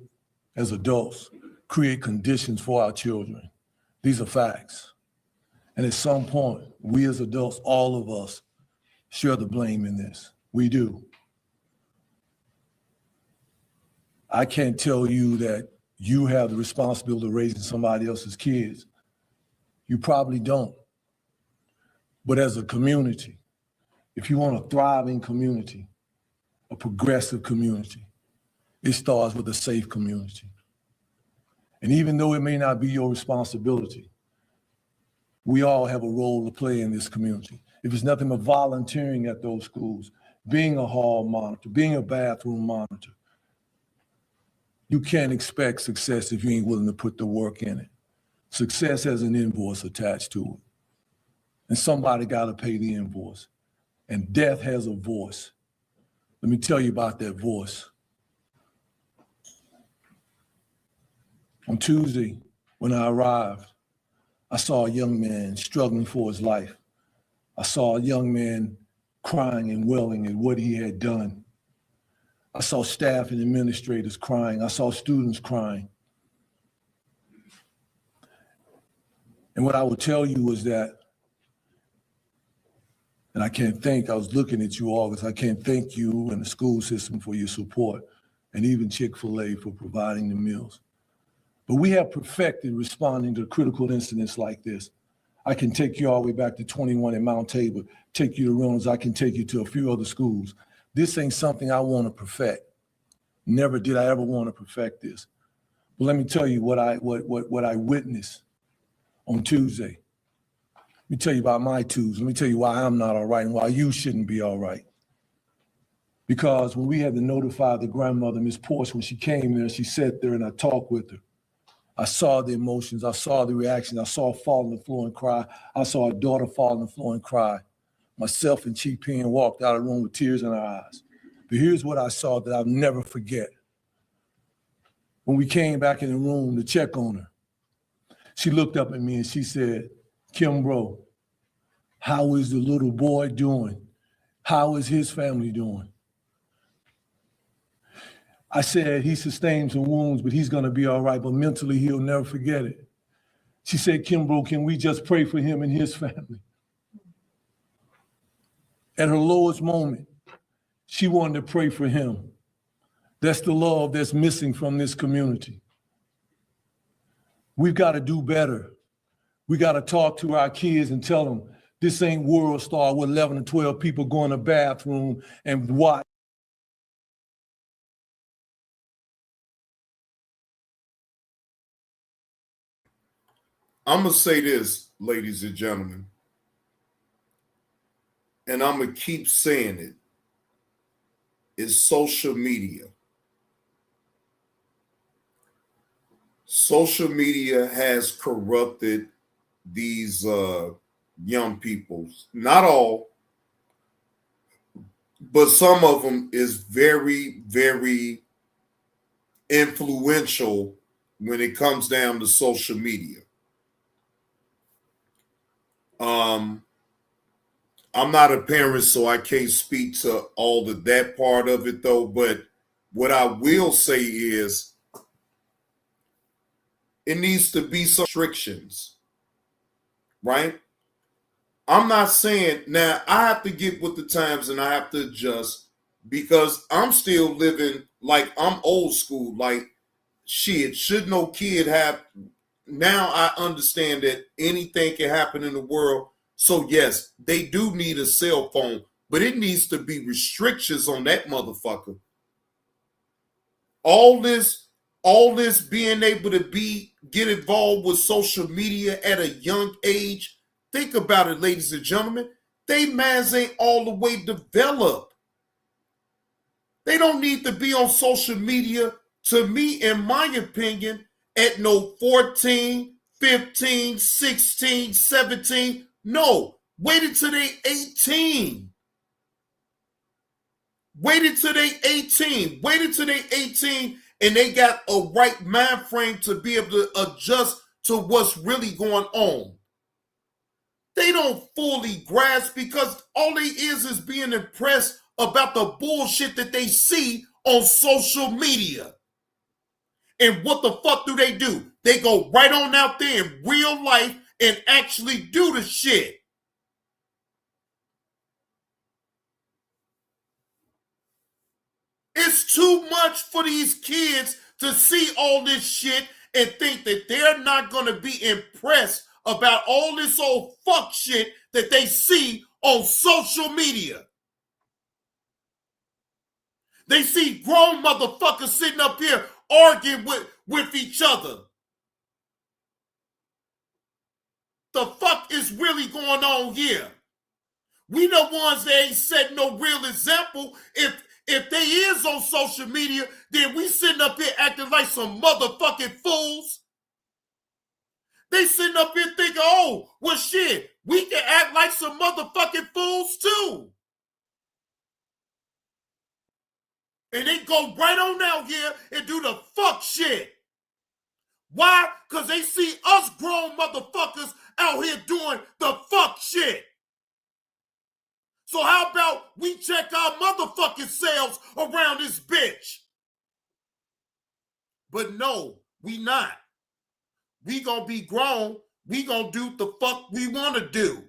as adults create conditions for our children. These are facts. And at some point, we as adults, all of us, share the blame in this. We do. I can't tell you that you have the responsibility of raising somebody else's kids. You probably don't. But as a community, if you want a thriving community, a progressive community, it starts with a safe community. And even though it may not be your responsibility, we all have a role to play in this community. If it's nothing but volunteering at those schools, being a hall monitor, being a bathroom monitor, you can't expect success if you ain't willing to put the work in it. Success has an invoice attached to it. And somebody got to pay the invoice. And death has a voice. Let me tell you about that voice. On Tuesday, when I arrived, I saw a young man struggling for his life. I saw a young man crying and wailing at what he had done. I saw staff and administrators crying. I saw students crying. And what I would tell you is that, and I was looking at you all because I can't thank you and the school system for your support, and even Chick-fil-A for providing the meals. But we have perfected responding to critical incidents like this. I can take you all the way back to 21 at Mount Tabor, take you to Reynolds, I can take you to a few other schools. This ain't something I want to perfect. Never did I ever want to perfect this. But let me tell you what I witnessed on Tuesday. Let me tell you about my Tuesday. Let me tell you why I'm not all right and why you shouldn't be all right. Because when we had to notify the grandmother, Miss Porch, when she came there, she sat there and I talked with her. I saw the emotions, I saw the reaction, I saw her fall on the floor and cry. I saw her daughter fall on the floor and cry. Myself and Chief Penn walked out of the room with tears in our eyes. But here's what I saw that I'll never forget. When we came back in the room to check on her, she looked up at me and she said, Kimbro, how is the little boy doing? How is his family doing? I said, he sustained some wounds, but he's gonna be all right, but mentally he'll never forget it. She said, Kimbro, can we just pray for him and his family? At her lowest moment, she wanted to pray for him. That's the love that's missing from this community. We've got to do better. We got to talk to our kids and tell them this ain't World Star with 11 or 12 people going to the bathroom and watch. I'm going to say this, ladies and gentlemen, and I'm going to keep saying it, is social media. social media has corrupted these young people. Not all, but some of them is very, very influential when it comes down to social media. I'm not a parent, so I can't speak to all of that part of it, though. But what I will say is it needs to be some restrictions, right? I'm not saying now I have to get with the times and I have to adjust because I'm still living like I'm old school. Like, shit, should no kid have. Now I understand that anything can happen in the world. So yes, they do need a cell phone, but it needs to be restrictions on that motherfucker. All this being able to get involved with social media at a young age. Think about it, ladies and gentlemen. They mans ain't all the way developed. They don't need to be on social media, to me, in my opinion, at no 14, 15, 16, 17. No, wait until they 18. Wait until they 18. Wait until they 18 and they got a right mind frame to be able to adjust to what's really going on. They don't fully grasp because all they is being impressed about the bullshit that they see on social media. And what the fuck do? They go right on out there in real life and actually do the shit. It's too much for these kids to see all this shit and think that they're not going to be impressed about all this old fuck shit that they see on social media. They see grown motherfuckers sitting up here arguing with each other. The fuck is really going on here? We the ones that ain't setting no real example. If they is on social media, then we sitting up here acting like some motherfucking fools. They sitting up here thinking, oh, well shit, we can act like some motherfucking fools too. And they go right on out here and do the fuck shit. Why? Because they see us grown motherfuckers out here doing the fuck shit. So how about we check our motherfucking selves around this bitch? But no, we not. We gonna be grown. We gonna do the fuck we want to do.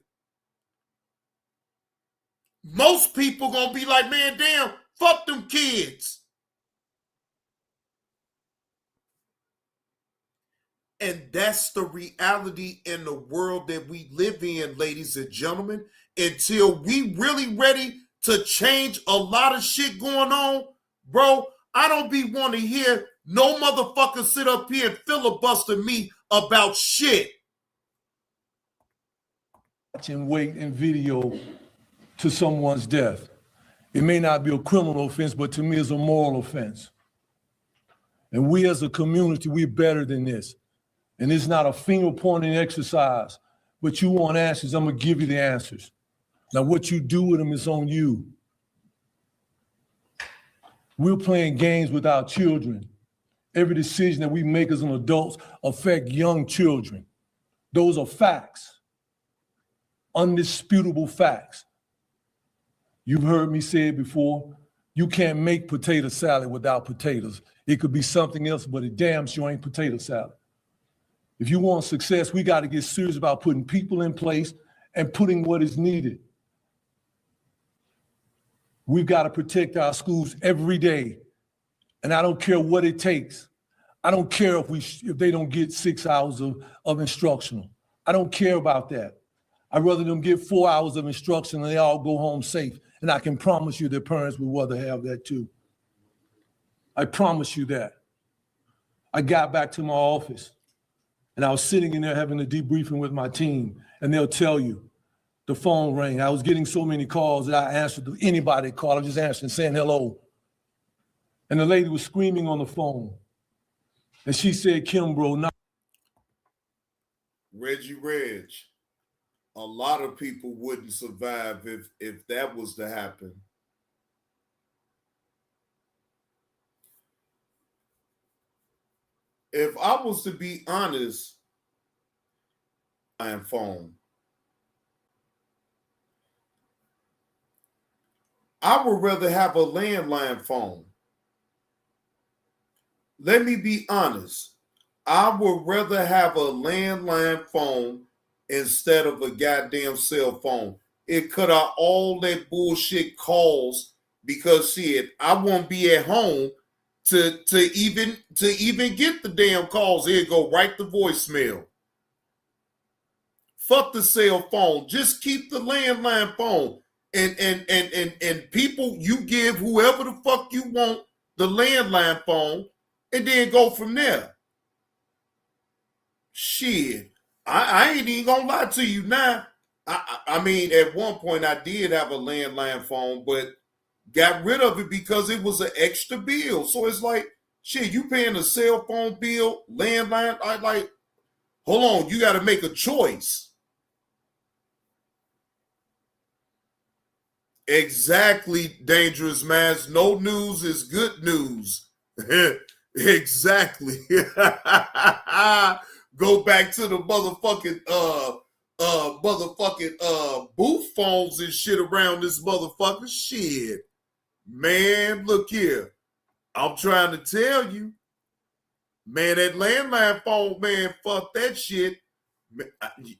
Most people gonna be like, man, damn, fuck them kids. And that's the reality in the world that we live in, ladies and gentlemen. Until we really ready to change a lot of shit going on, bro, I don't be wanting to hear no motherfucker sit up here and filibuster me about shit. Watching weight and video to someone's death. It may not be a criminal offense, but to me it's a moral offense. And we as a community, we're better than this. And it's not a finger-pointing exercise, but you want answers, I'm gonna give you the answers. Now what you do with them is on you. We're playing games with our children. Every decision that we make as an adults affect young children. Those are facts, undisputable facts. You've heard me say it before. You can't make potato salad without potatoes. It could be something else, but it damn sure ain't potato salad. If you want success, we got to get serious about putting people in place and putting what is needed. We've got to protect our schools every day. And I don't care what it takes. I don't care if they don't get 6 hours of instructional. I don't care about that. I'd rather them get 4 hours of instruction and they all go home safe. And I can promise you their parents would rather have that too. I promise you that. I got back to my office and I was sitting in there having a debriefing with my team, and they'll tell you, the phone rang. I was getting so many calls that I answered to anybody that called. I was just answering, saying hello. And the lady was screaming on the phone. And she said, Kimbrough, no. Reggie Reg, a lot of people wouldn't survive if that was to happen. If I was to be honest, I am phone. I would rather have a landline phone. Let me be honest. I would rather have a landline phone instead of a goddamn cell phone. It cut out all that bullshit calls because shit, I won't be at home to even get the damn calls. Here go right to voicemail. Fuck the cell phone. Just keep the landline phone. And people, you give whoever the fuck you want the landline phone and then go from there. Shit. I ain't even gonna lie to you now. I mean, at one point I did have a landline phone, but got rid of it because it was an extra bill. So it's like, shit, you paying a cell phone bill, landline. I like, hold on, you got to make a choice. Exactly, Dangerous Minds. No news is good news. Exactly. Go back to the motherfucking booth phones and shit around this motherfucker. Shit. Man, look here. I'm trying to tell you. Man, that landline phone, man, fuck that shit.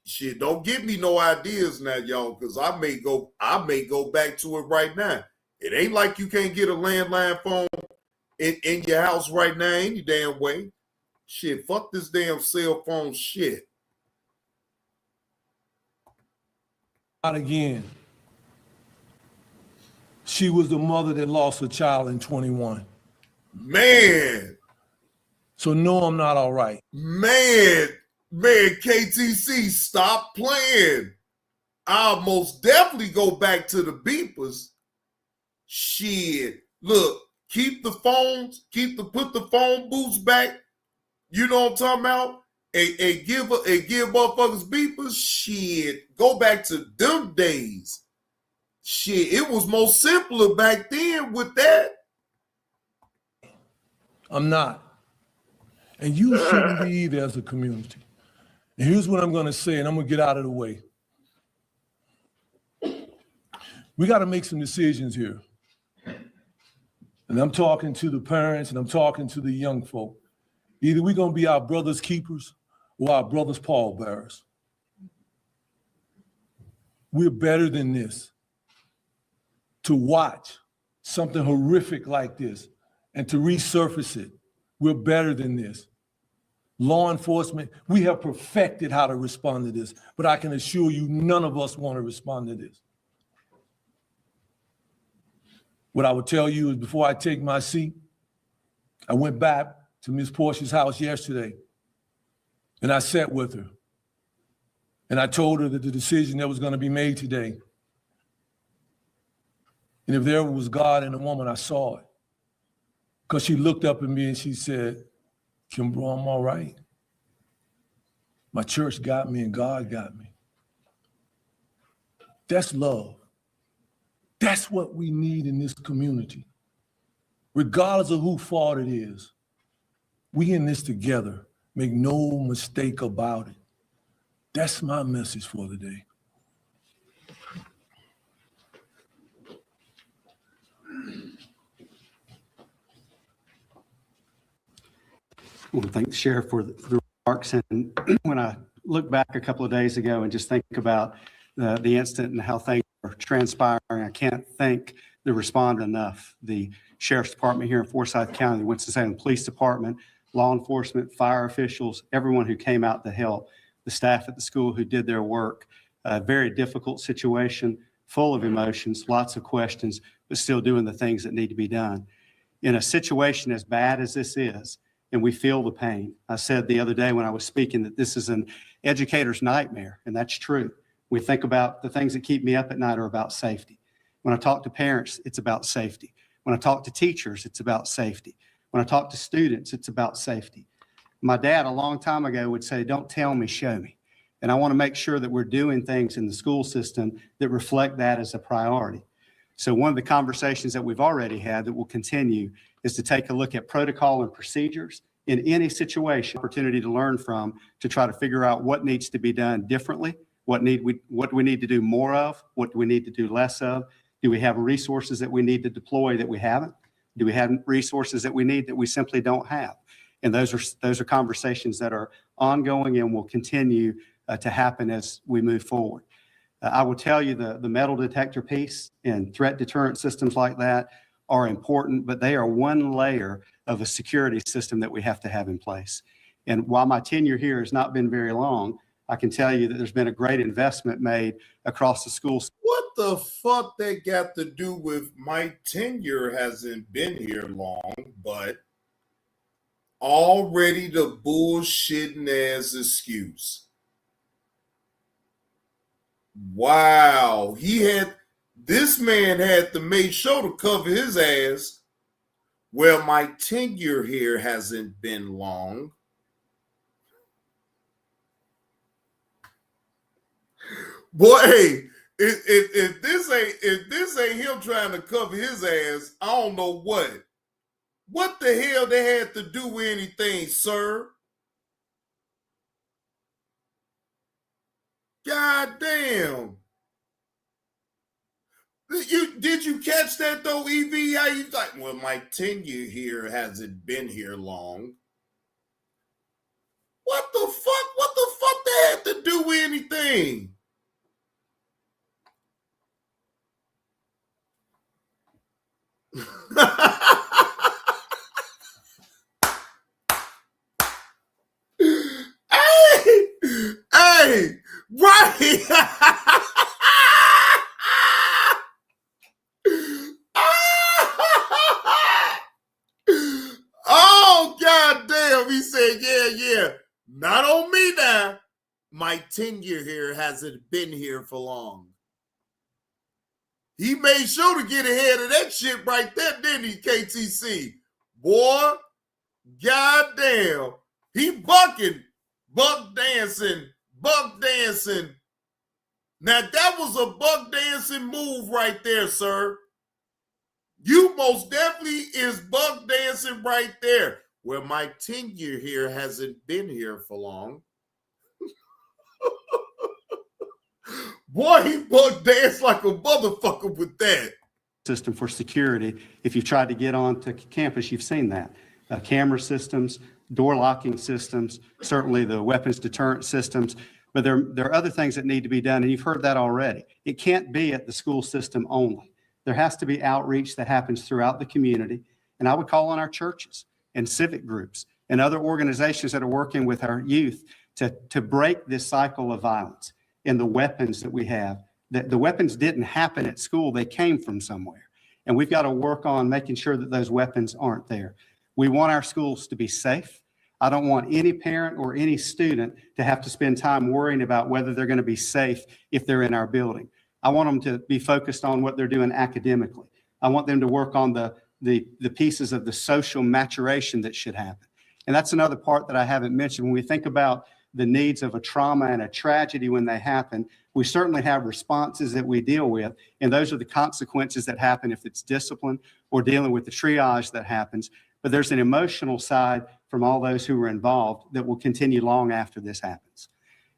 Shit, don't give me no ideas now, y'all, because I may go back to it right now. It ain't like you can't get a landline phone in your house right now any damn way. Shit, fuck this damn cell phone shit. Not again. She was the mother that lost her child in 21. Man. So no, I'm not all right. Man, KTC, stop playing. I'll most definitely go back to the beepers. Shit. Look, keep the phones, put the phone booths back. You know what I'm talking about? And give motherfuckers beepers. Shit. Go back to them days. Shit, it was more simpler back then with that. I'm not. And you shouldn't be either as a community. And here's what I'm going to say, and I'm going to get out of the way. We got to make some decisions here. And I'm talking to the parents and I'm talking to the young folk. Either we're going to be our brother's keepers or our brother's pallbearers. We're better than this. To watch something horrific like this and to resurface it, we're better than this. Law enforcement, we have perfected how to respond to this, but I can assure you none of us want to respond to this. What I would tell you is before I take my seat, I went back to Ms. Portia's house yesterday and I sat with her and I told her that the decision that was going to be made today, and if there was God in the woman, I saw it. Because she looked up at me and she said, Kimbrough, I'm all right. My church got me and God got me. That's love. That's what we need in this community. Regardless of whose fault it is, we in this together. Make no mistake about it. That's my message for the day. I want to thank the Sheriff for the remarks. And when I look back a couple of days ago and just think about the incident and how things are transpiring, I can't thank the respondent enough. The Sheriff's Department here in Forsyth County, the Winston-Salem Police Department, law enforcement, fire officials, everyone who came out to help, the staff at the school who did their work. A very difficult situation, full of emotions, lots of questions, but still doing the things that need to be done. In a situation as bad as this is, and we feel the pain. I said the other day when I was speaking that this is an educator's nightmare, and that's true. We think about the things that keep me up at night are about safety. When I talk to parents, it's about safety. When I talk to teachers, it's about safety. When I talk to students, it's about safety. My dad, a long time ago, would say, don't tell me, show me. And I want to make sure that we're doing things in the school system that reflect that as a priority. So one of the conversations that we've already had that will continue is to take a look at protocol and procedures in any situation, opportunity to learn from, to try to figure out what needs to be done differently, what do we need to do more of, what do we need to do less of, do we have resources that we need to deploy that we haven't, do we have resources that we need that we simply don't have. And those are conversations that are ongoing and will continue to happen as we move forward. I will tell you the metal detector piece and threat deterrent systems like that are important, but they are one layer of a security system that we have to have in place. And while my tenure here has not been very long, I can tell you that there's been a great investment made across the schools. What the fuck that got to do with my tenure hasn't been here long, but already the bullshitting ass excuse. Wow, this man had to make sure to cover his ass. Well, my tenure here hasn't been long. Boy, hey, if this ain't him trying to cover his ass, I don't know what. What the hell they had to do with anything, sir? God damn. Did you catch that though, EV? How you like, well, my tenure here hasn't been here long. What the fuck? What the fuck they had to do with anything? Hey, right. Oh, God damn. He said, yeah. Not on me now. My tenure here hasn't been here for long. He made sure to get ahead of that shit right there, didn't he, KTC? Boy, goddamn. He bucking, buck dancing. Now, that was a buck dancing move right there, sir. You most definitely is buck dancing right there. Well, my tenure here hasn't been here for long. Boy, he buck danced like a motherfucker with that. System for security. If you've tried to get onto campus, you've seen that. Camera systems, door locking systems, certainly the weapons deterrent systems. But there are other things that need to be done, and you've heard that already. It can't be at the school system only. There has to be outreach that happens throughout the community. And I would call on our churches and civic groups and other organizations that are working with our youth to break this cycle of violence and the weapons that we have. The weapons didn't happen at school. They came from somewhere. And we've got to work on making sure that those weapons aren't there. We want our schools to be safe. I don't want any parent or any student to have to spend time worrying about whether they're going to be safe if they're in our building. I want them to be focused on what they're doing academically. I want them to work on the pieces of the social maturation that should happen. And that's another part that I haven't mentioned. When we think about the needs of a trauma and a tragedy when they happen, we certainly have responses that we deal with, and those are the consequences that happen if it's discipline or dealing with the triage that happens. But there's an emotional side from all those who were involved that will continue long after this happens.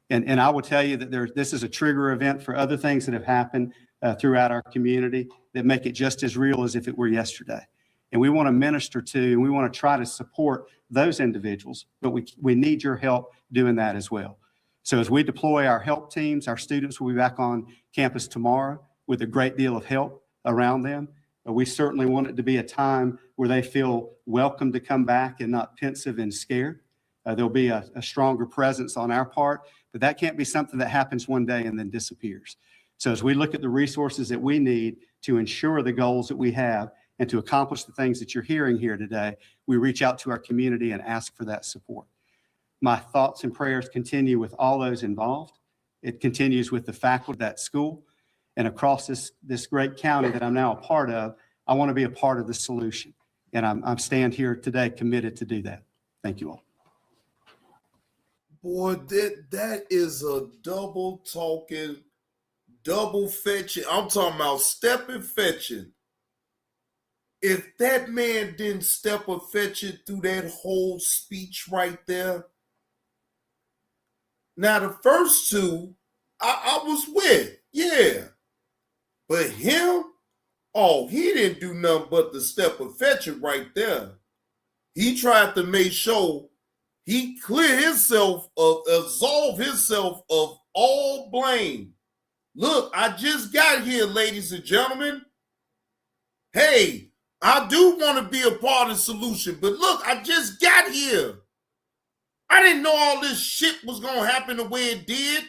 And I will tell you that this is a trigger event for other things that have happened throughout our community that make it just as real as if it were yesterday. And we want to minister to, and we want to try to support those individuals, but we need your help doing that as well. So as we deploy our help teams, our students will be back on campus tomorrow with a great deal of help around them. We certainly want it to be a time where they feel welcome to come back and not pensive and scared. There'll be a stronger presence on our part, but that can't be something that happens one day and then disappears. So as we look at the resources that we need to ensure the goals that we have and to accomplish the things that you're hearing here today, we reach out to our community and ask for that support. My thoughts and prayers continue with all those involved. It continues with the faculty of that school. And across this great county that I'm now a part of, I want to be a part of the solution. And I'm stand here today committed to do that. Thank you all. Boy, that is a double talking, double fetching. I'm talking about stepping fetching. If that man didn't step or fetch it through that whole speech right there. Now, the first two, I was with, yeah. But him, oh, he didn't do nothing but the step or fetch it right there. He tried to make sure he clear himself of, absolve himself of all blame. Look, I just got here, ladies and gentlemen. Hey, I do want to be a part of the solution, but look, I just got here. I didn't know all this shit was going to happen the way it did.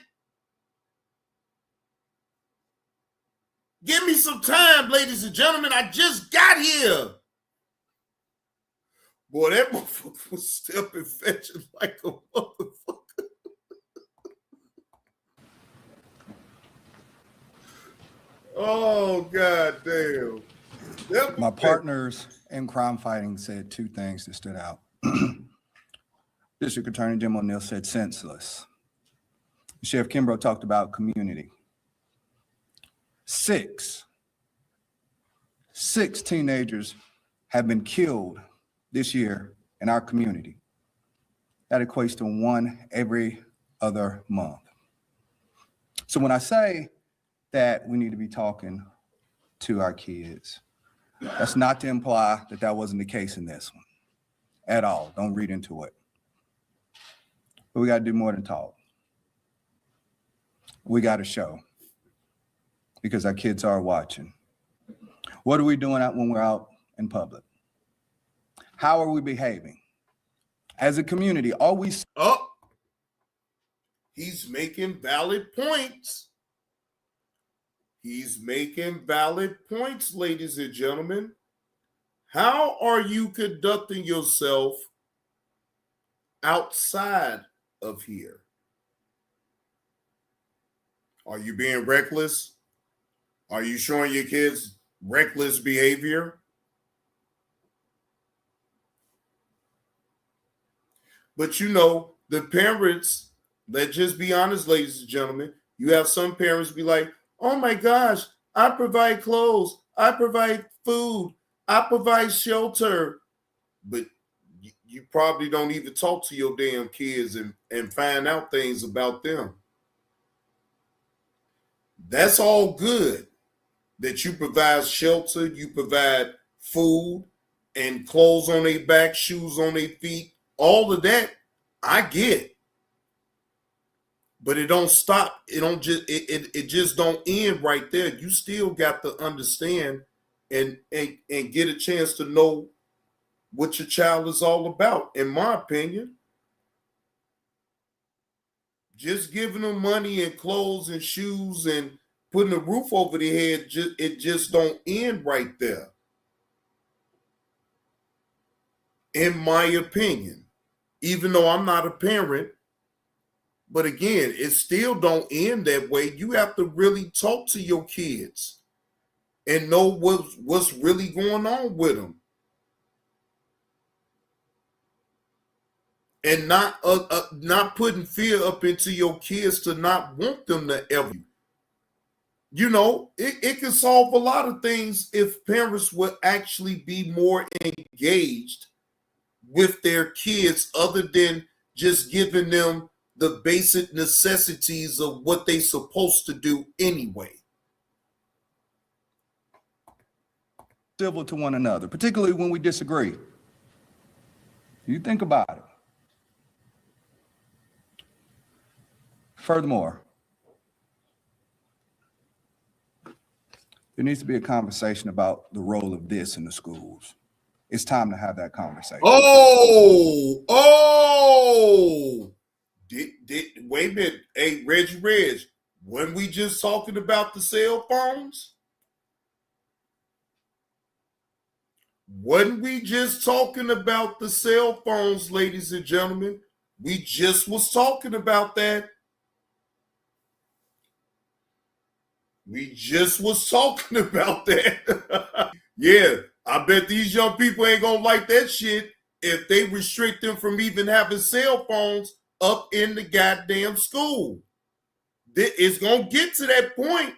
Give me some time, ladies and gentlemen. I just got here. Boy, that motherfucker was stepping fetching like a motherfucker. Oh, God damn. My partners in crime fighting said two things that stood out. District Attorney Jim O'Neill said senseless. Sheriff Kimbrough talked about community. Six teenagers have been killed this year in our community. That equates to one every other month. So when I say that we need to be talking to our kids, that's not to imply that that wasn't the case in this one at all. Don't read into it. But we got to do more than talk. We got to show, because our kids are watching. What are we doing out when we're out in public? How are we behaving? As a community, are we... Oh, he's making valid points. He's making valid points, ladies and gentlemen. How are you conducting yourself outside of here? Are you being reckless? Are you showing your kids reckless behavior? But you know, the parents, let's just be honest, ladies and gentlemen, you have some parents be like, oh my gosh, I provide clothes, I provide food, I provide shelter. But you probably don't even talk to your damn kids and find out things about them. That's all good that you provide shelter, you provide food and clothes on their back, shoes on their feet. All of that, I get. But it don't stop. It just don't end right there. You still got to understand and get a chance to know what your child is all about. In my opinion, just giving them money and clothes and shoes and putting a roof over their head, it just don't end right there. In my opinion, even though I'm not a parent, but again, it still don't end that way. You have to really talk to your kids and know what's really going on with them. And not putting fear up into your kids to not want them to ever. You know, it can solve a lot of things if parents would actually be more engaged with their kids other than just giving them the basic necessities of what they're supposed to do anyway. Civil to one another, particularly when we disagree. You think about it. Furthermore, there needs to be a conversation about the role of this in the schools. It's time to have that conversation. Wait a minute. Hey, Reg, when we just talking about the cell phones? Wasn't we just talking about the cell phones, ladies and gentlemen? We just was talking about that. We just was talking about that. Yeah, I bet these young people ain't gonna like that shit if they restrict them from even having cell phones up in the goddamn school. It's going to get to that point.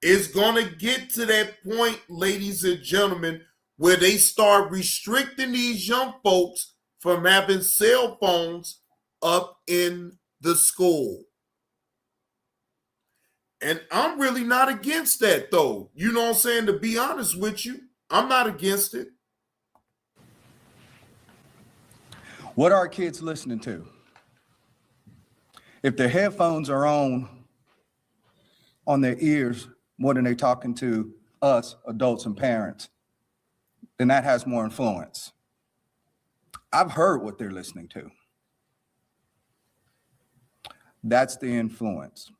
It's going to get to that point, ladies and gentlemen, where they start restricting these young folks from having cell phones up in the school. And I'm really not against that, though. You know what I'm saying? To be honest with you, I'm not against it. What are kids listening to? If their headphones are on their ears more than they're talking to us, adults and parents, then that has more influence. I've heard what they're listening to. That's the influence.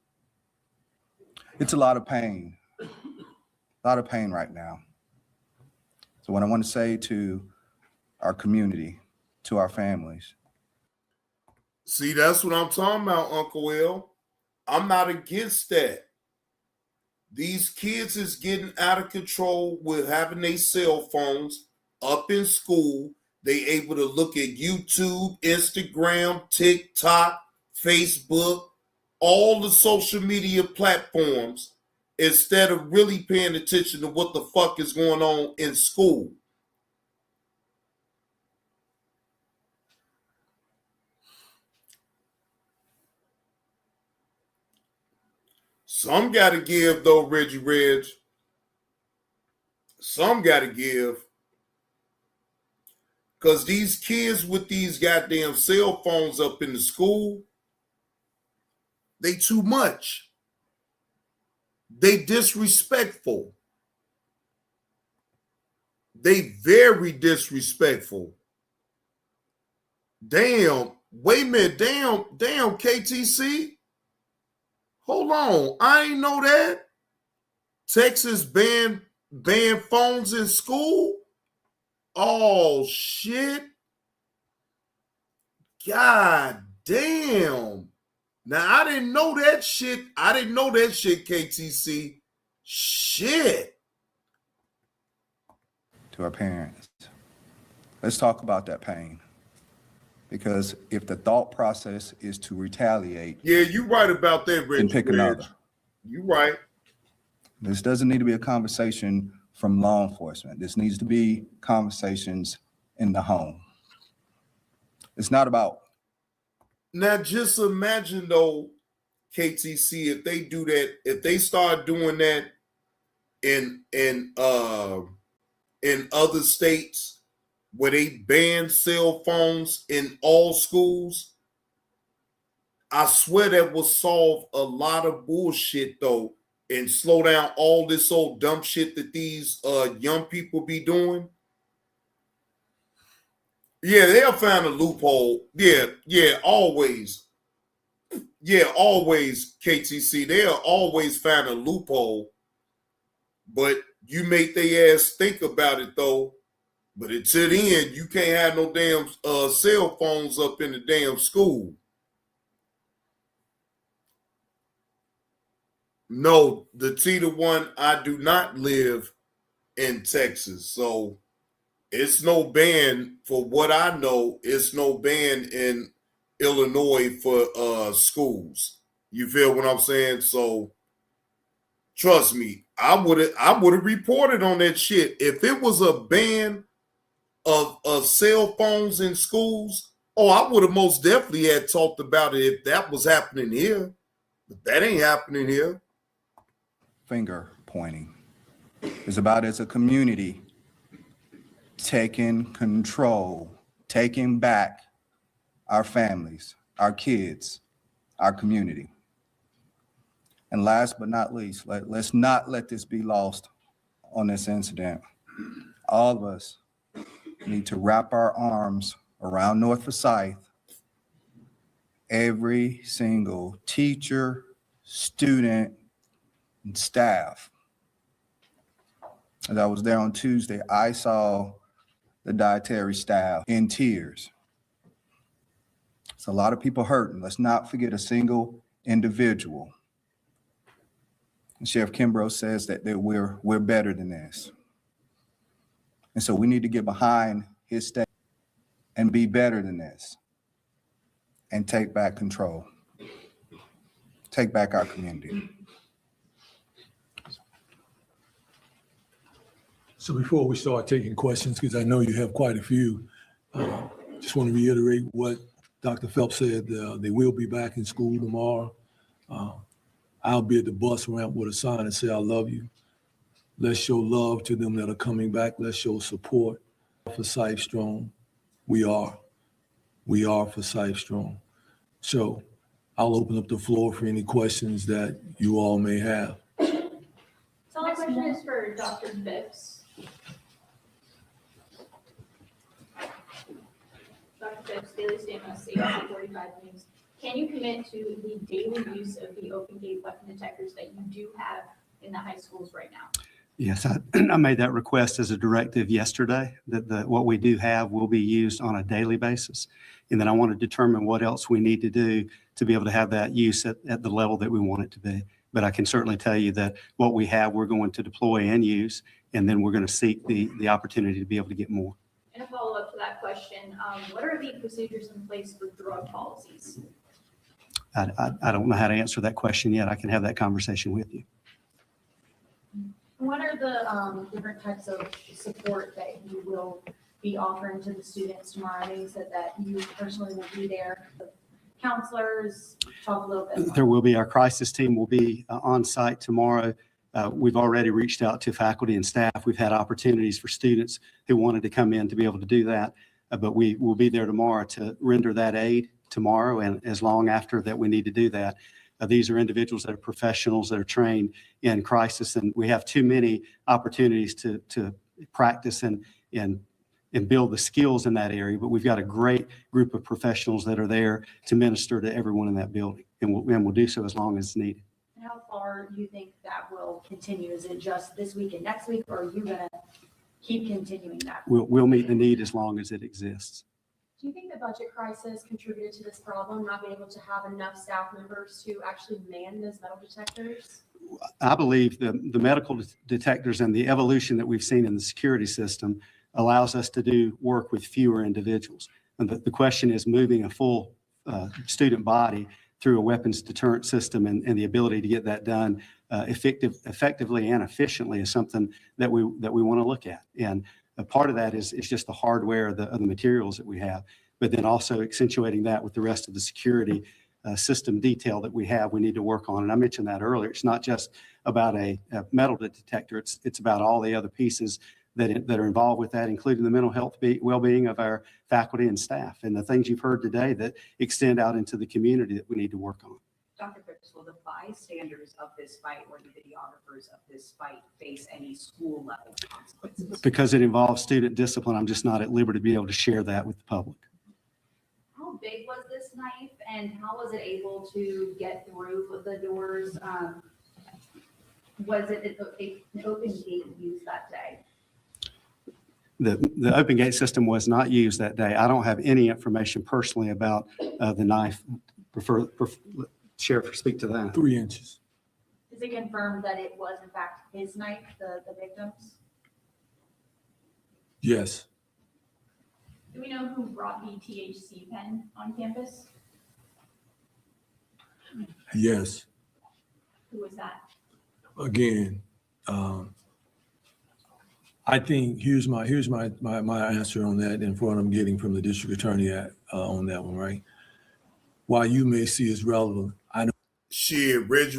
It's a lot of pain right now. So what I want to say to our community, to our families. See, that's what I'm talking about, Uncle Will. I'm not against that. These kids is getting out of control with having their cell phones up in school. They able to look at YouTube, Instagram, TikTok, Facebook, all the social media platforms, instead of really paying attention to what the fuck is going on in school. Some got to give, though, Reggie Reg. Some got to give. Because these kids with these goddamn cell phones up in the school, they too much. They disrespectful. They very disrespectful. Damn. Wait a minute. Damn, KTC. Hold on. I ain't know that. Texas banned phones in school? Oh, shit. God damn. Now, I didn't know that shit. KTC. Shit. To our parents, let's talk about that pain. Because if the thought process is to retaliate. Yeah, you're right about that, Reggie. And pick another. You're right. This doesn't need to be a conversation from law enforcement. This needs to be conversations in the home. It's not about. Now, just imagine, though, KTC, if they do that, if they start doing that in other states where they ban cell phones in all schools, I swear that will solve a lot of bullshit, though, and slow down all this old dumb shit that these young people be doing. Yeah, they'll find a loophole. Yeah, always. Yeah, always, KTC. They'll always find a loophole. But you make their ass think about it, though. But until then, you can't have no damn cell phones up in the damn school. No, the T to one, I do not live in Texas. So it's no ban, for what I know, it's no ban in Illinois for schools. You feel what I'm saying? So trust me, I would have reported on that shit. If it was a ban of cell phones in schools, I would have most definitely had talked about it if that was happening here. But that ain't happening here. Finger pointing. It's about, as a community, taking control, taking back our families, our kids, our community. And last but not least, let's not let this be lost on this incident. All of us need to wrap our arms around North Forsyth. Every single teacher, student, and staff. As I was there on Tuesday, I saw the dietary staff in tears. It's a lot of people hurting. Let's not forget a single individual. And Sheriff Kimbrough says that we're better than this. And so we need to get behind his statement and be better than this. and take back control. Take back our community. So before we start taking questions, because I know you have quite a few, just want to reiterate what Dr. Phelps said. They will be back in school tomorrow. I'll be at the bus ramp with a sign and say, I love you. Let's show love to them that are coming back. Let's show support for Forsyth Strong. We are Forsyth Strong. So I'll open up the floor for any questions that you all may have. So my question is for Dr. Phipps. Dr. Phipps, Daily Statement, CAC 45 News. Can you commit to the daily use of the open gate weapon detectors that you do have in the high schools right now? Yes, I made that request as a directive yesterday, that what we do have will be used on a daily basis. And then I want to determine what else we need to do to be able to have that use at the level that we want it to be. But I can certainly tell you that what we have, we're going to deploy and use, and then we're going to seek the opportunity to be able to get more. And a follow-up to that question, what are the procedures in place for drug policies? I don't know how to answer that question yet. I can have that conversation with you. What are the different types of support that you will be offering to the students tomorrow? I know you said that you personally will be there. The counselors, talk a little bit more. There will be, our crisis team will be on site tomorrow. We've already reached out to faculty and staff. We've had opportunities for students who wanted to come in to be able to do that. But we will be there tomorrow to render that aid tomorrow and as long after that we need to do that. These are individuals that are professionals that are trained in crisis, and we have too many opportunities to practice and build the skills in that area. But we've got a great group of professionals that are there to minister to everyone in that building, and we'll do so as long as needed. And how far do you think that will continue? Is it just this week and next week, or are you going to keep continuing that? We'll meet the need as long as it exists. Do you think the budget crisis contributed to this problem, not being able to have enough staff members to actually man those metal detectors? I believe the medical detectors and the evolution that we've seen in the security system allows us to do work with fewer individuals. And the question is moving a full student body through a weapons deterrent system, and the ability to get that done effectively and efficiently is something that we want to look at. And a part of that is just the hardware of the materials that we have, but then also accentuating that with the rest of the security system detail that we have, we need to work on. And I mentioned that earlier. It's not just about a metal detector. It's about all the other pieces that are involved with that, including the mental health well-being of our faculty and staff, and the things you've heard today that extend out into the community that we need to work on. Dr. Phipps, will the bystanders of this fight or the videographers of this fight face any school level consequences? Because it involves student discipline, I'm just not at liberty to be able to share that with the public. How big was this knife, and how was it able to get through the doors? Was it an open gate used that day? The open gate system was not used that day. I don't have any information personally about the knife. Sheriff, speak to that. 3 inches. Is it confirmed that it was in fact his knife, the victim's? Yes. Do we know who brought the THC pen on campus? Yes. Who was that? Again, I think here's my answer on that, and for what I'm getting from the district attorney on that one, right? While you may see as relevant, I know. Shit, Reg,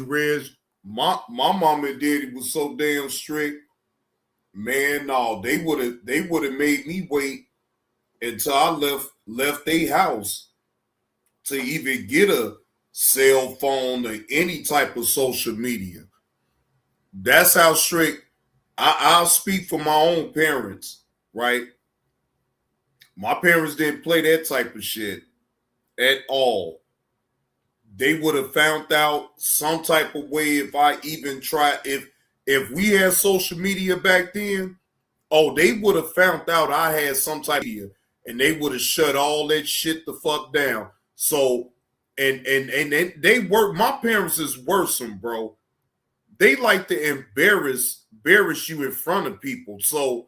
my mama and daddy was so damn strict. Man, no, they would have made me wait until I left their house to even get a cell phone or any type of social media. That's how strict. I'll speak for my own parents, right? My parents didn't play that type of shit at all. They would have found out some type of way if I even tried. If we had social media back then, they would have found out I had some type of media, and they would have shut all that shit the fuck down. So, and they work. My parents is worrisome, bro. They like to embarrass you in front of people. So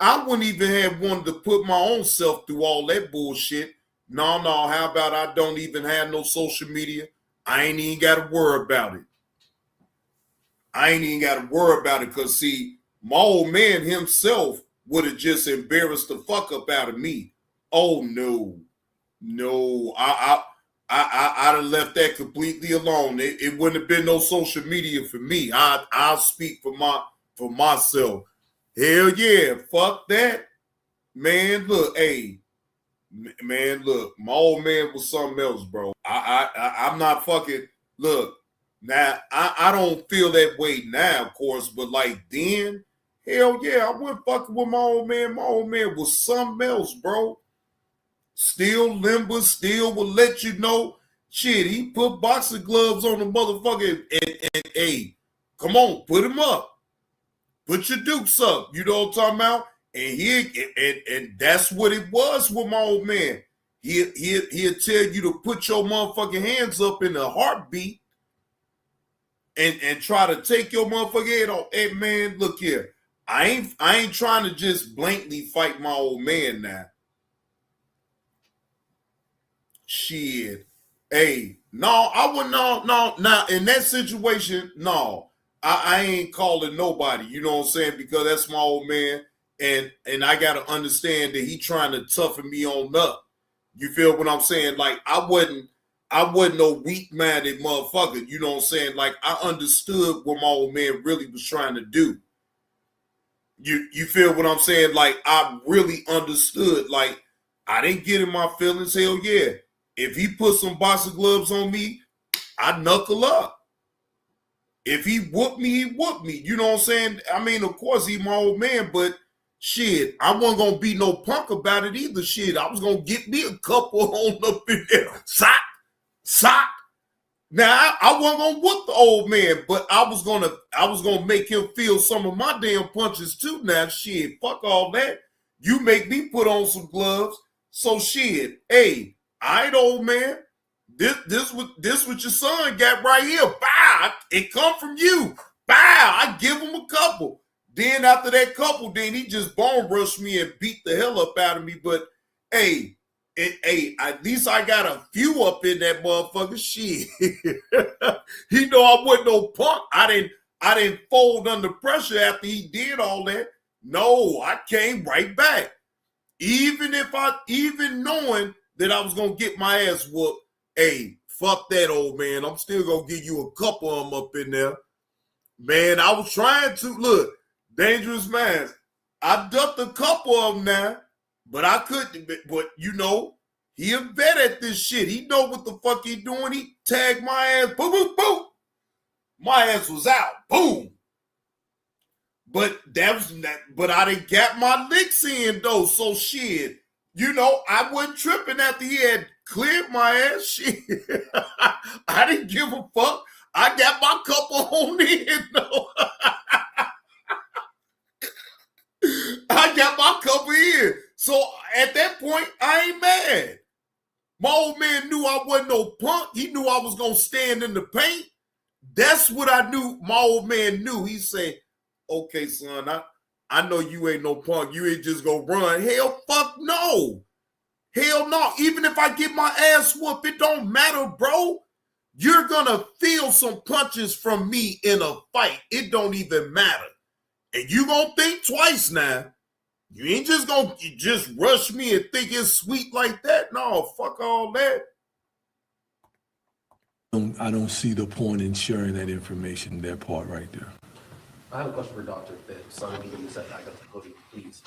I wouldn't even have wanted to put my own self through all that bullshit No, how about I don't even have no social media? I ain't even got to worry about it. Because, see, my old man himself would have just embarrassed the fuck up out of me. Oh, no. I'd have left that completely alone. It wouldn't have been no social media for me. I'll speak for myself. Hell yeah, fuck that. Man, look, hey, man, look, my old man was something else, bro. I'm not fucking, look, now, I don't feel that way now, of course, but like then, hell yeah, I wasn't fucking with my old man. My old man was something else, bro. Still limber, still will let you know. Shit, he put boxing gloves on the motherfucker and hey, come on, put him up. Put your dukes up. You know what I'm talking about? And that's what it was with my old man. He'll tell you to put your motherfucking hands up in a heartbeat and try to take your motherfucking head off. Hey man, look here. I ain't trying to just blankly fight my old man now. Shit. Hey, no, I wouldn't. No. Now in that situation, no, I ain't calling nobody. You know what I'm saying? Because that's my old man, and I gotta understand that he trying to toughen me on up. You feel what I'm saying? Like I wasn't no weak-minded motherfucker. You know what I'm saying? Like I understood what my old man really was trying to do. You feel what I'm saying? Like I really understood. Like I didn't get in my feelings. Hell yeah. If he put some boxing gloves on me, I'd knuckle up. If he whooped me, he whooped me. You know what I'm saying? I mean, of course, he's my old man, but shit, I wasn't going to be no punk about it either. Shit, I was going to get me a couple on up in there. Sock. Now, I wasn't going to whoop the old man, but I was going to make him feel some of my damn punches too. Now, shit, fuck all that. You make me put on some gloves. So shit, hey, all right, old man. This what your son got right here. Bow, it come from you. Bow, I give him a couple. Then after that couple, then he just bone rushed me and beat the hell up out of me. But hey, at least I got a few up in that motherfucker. Shit, he know I wasn't no punk. I didn't fold under pressure after he did all that. No, I came right back. Even knowing that I was gonna get my ass whooped, hey, fuck that, old man. I'm still gonna give you a couple of them up in there. Man, I was trying to look, dangerous minds. I ducked a couple of them now, but I couldn't. But you know, he a vet at this shit. He know what the fuck he doing. He tagged my ass. Boom, boom, boom. My ass was out. Boom. But but I didn't get my licks in though. So shit, you know, I wasn't tripping after he had cleared my ass. Shit, I didn't give a fuck. I got my couple on in though. I got my couple in. So at that point, I ain't mad. My old man knew I wasn't no punk. He knew I was gonna stand in the paint. That's what I knew. My old man knew. He said, okay, son, I know you ain't no punk. You ain't just gonna run. Hell, fuck no. Hell no. Even if I get my ass whooped, it don't matter, bro. You're gonna feel some punches from me in a fight. It don't even matter. And you gonna think twice now. You ain't just gonna just rush me and think it's sweet like that. No, fuck all that. I don't see the point in sharing that information, that part right there. I have a question for Dr. Phipps. Sorry to be set back up the podium, please.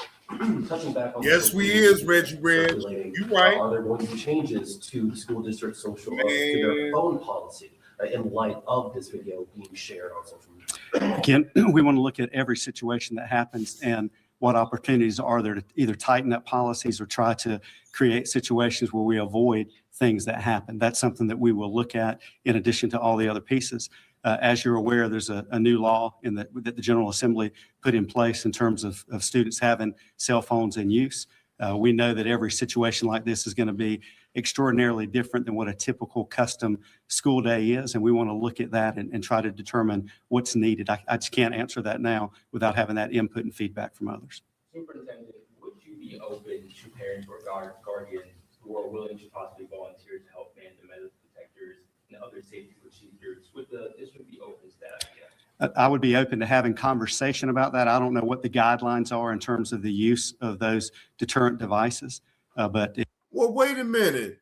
Touching back on yes, we is, Reggie Red. You right. Are there going to be changes to the school district social to their phone policy in light of this video being shared on social media? Again, we want to look at every situation that happens and what opportunities are there to either tighten up policies or try to create situations where we avoid things that happen. That's something that we will look at in addition to all the other pieces. As you're aware, there's a new law that the General Assembly put in place in terms of students having cell phones in use. We know that every situation like this is going to be extraordinarily different than what a typical custom school day is, and we want to look at that and try to determine what's needed. I just can't answer that now without having that input and feedback from others. Superintendent, would you be open to parents or guardians who are willing to possibly volunteer to help man the metal detectors and other safety procedures. Would the district be open to that idea? I would be open to having conversation about that. I don't know what the guidelines are in terms of the use of those deterrent devices, but Well, wait a minute.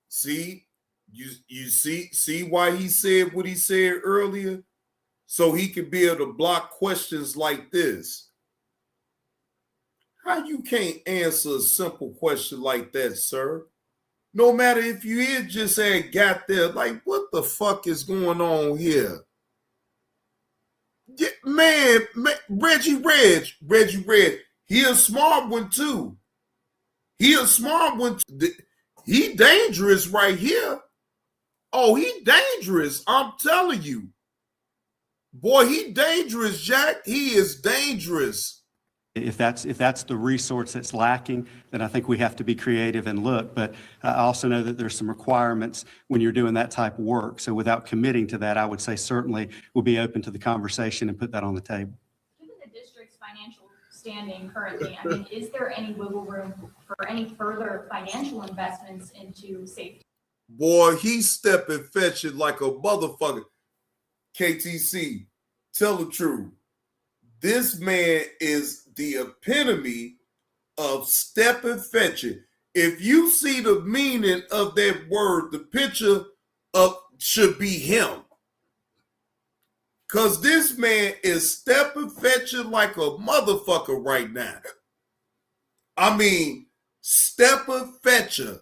See, you see why he said what he said earlier? So he could be able to block questions like this. How you can't answer a simple question like that, sir? No matter if you just had got there, like, what the fuck is going on here? Yeah, man, Reggie Reg, he a smart one too. He a smart one. He dangerous right here. Oh, he dangerous. I'm telling you. Boy, he dangerous, Jack. He is dangerous. if that's the resource that's lacking, then I think we have to be creative and look. But I also know that there's some requirements when you're doing that type of work. So without committing to that, I would say certainly we'll be open to the conversation and put that on the table. Given the district's financial standing currently, I mean, is there any wiggle room for any further financial investments into safety? Boy, he's stepping fetching like a motherfucker. KTC, tell the truth. This man is the epitome of stepping fetching. If you see the meaning of that word, the picture of should be him. Because this man is stepping fetching like a motherfucker right now. I mean, stepping fetcher.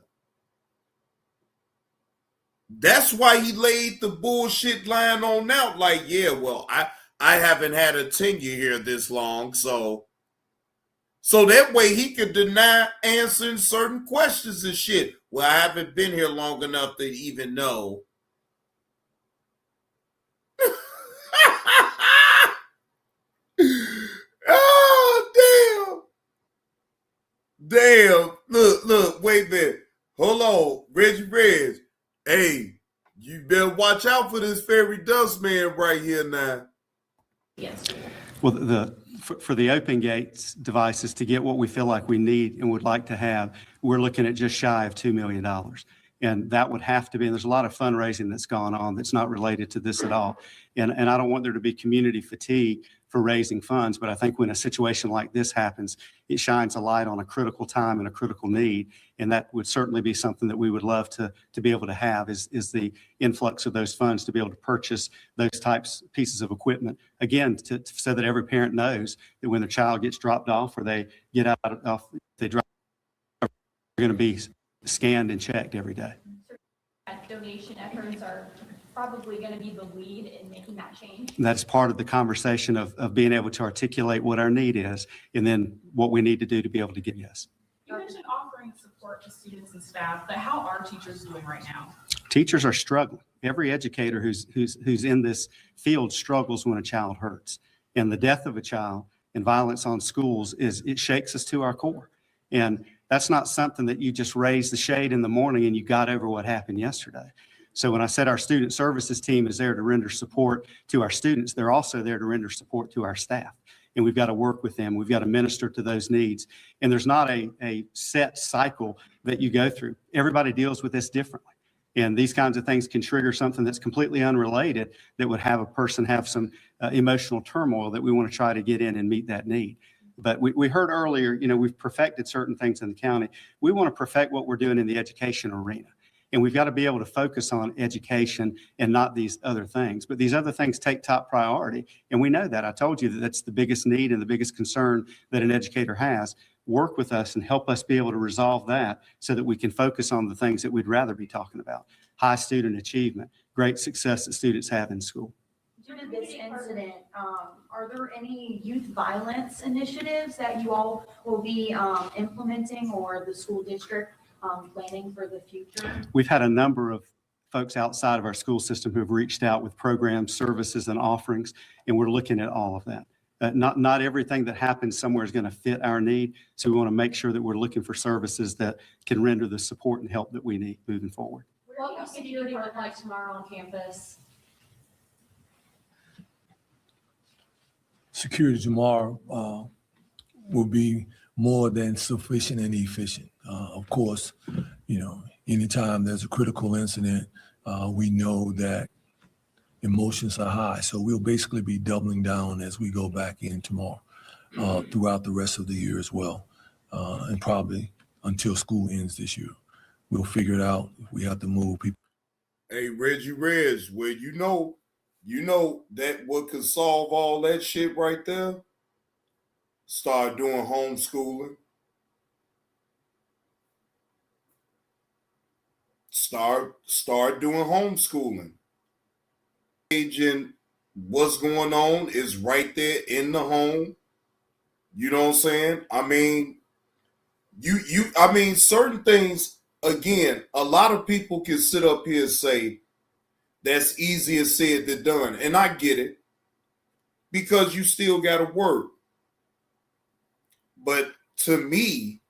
That's why he laid the bullshit line on out. Like, yeah, well, I haven't had a tenure here this long, so that way he could deny answering certain questions and shit. Well, I haven't been here long enough to even know. Oh, damn. Look, wait a minute. Hold on, Reggie Reg. Hey, you better watch out for this fairy dust man right here now. Yes. Well, for the open gates devices to get what we feel like we need and would like to have, we're looking at just shy of $2 million. And that would have to be, and there's a lot of fundraising that's gone on that's not related to this at all. And I don't want there to be community fatigue for raising funds, but I think when a situation like this happens, it shines a light on a critical time and a critical need. And that would certainly be something that we would love to be able to have is the influx of those funds to be able to purchase those types pieces of equipment. Again, so that every parent knows that when their child gets dropped off or they get they drop, they're going to be scanned and checked every day. Donation efforts are probably going to be the lead in making that change. That's part of the conversation of being able to articulate what our need is and then what we need to do to be able to get yes. You mentioned offering support to students and staff, but how are teachers doing right now? Teachers are struggling. Every educator who's in this field struggles when a child hurts. And the death of a child and violence on schools it shakes us to our core. And that's not something that you just raise the shade in the morning and you got over what happened yesterday. So when I said our student services team is there to render support to our students, they're also there to render support to our staff. And we've got to work with them. We've got to minister to those needs. And there's not a set cycle that you go through. Everybody deals with this differently. And these kinds of things can trigger something that's completely unrelated that would have a person have some emotional turmoil that we want to try to get in and meet that need. But we heard earlier, we've perfected certain things in the county. We want to perfect what we're doing in the education arena. And we've got to be able to focus on education and not these other things. But these other things take top priority. And we know that. I told you that that's the biggest need and the biggest concern that an educator has. Work with us and help us be able to resolve that so that we can focus on the things that we'd rather be talking about. High student achievement, great success that students have in school. Due to this incident, are there any youth violence initiatives that you all will be implementing or the school district planning for the future? We've had a number of folks outside of our school system who have reached out with programs, services, and offerings, and we're looking at all of that. Not everything that happens somewhere is going to fit our need, so we want to make sure that we're looking for services that can render the support and help that we need moving forward. What will security look like tomorrow on campus? Security tomorrow will be more than sufficient and efficient. Of course, You know, anytime there's a critical incident, we know that emotions are high. So we'll basically be doubling down as we go back in tomorrow, throughout the rest of the year as well, and probably until school ends this year. We'll figure it out. If we have to move people. Hey, Reggie Reg, well, you know that what could solve all that shit right there? Start doing homeschooling. Start doing homeschooling. Aging what's going on is right there in the home. You know what I'm saying? I mean, I mean, certain things, again, a lot of people can sit up here and say that's easier said than done. And I get it, because you still got to work. But to me,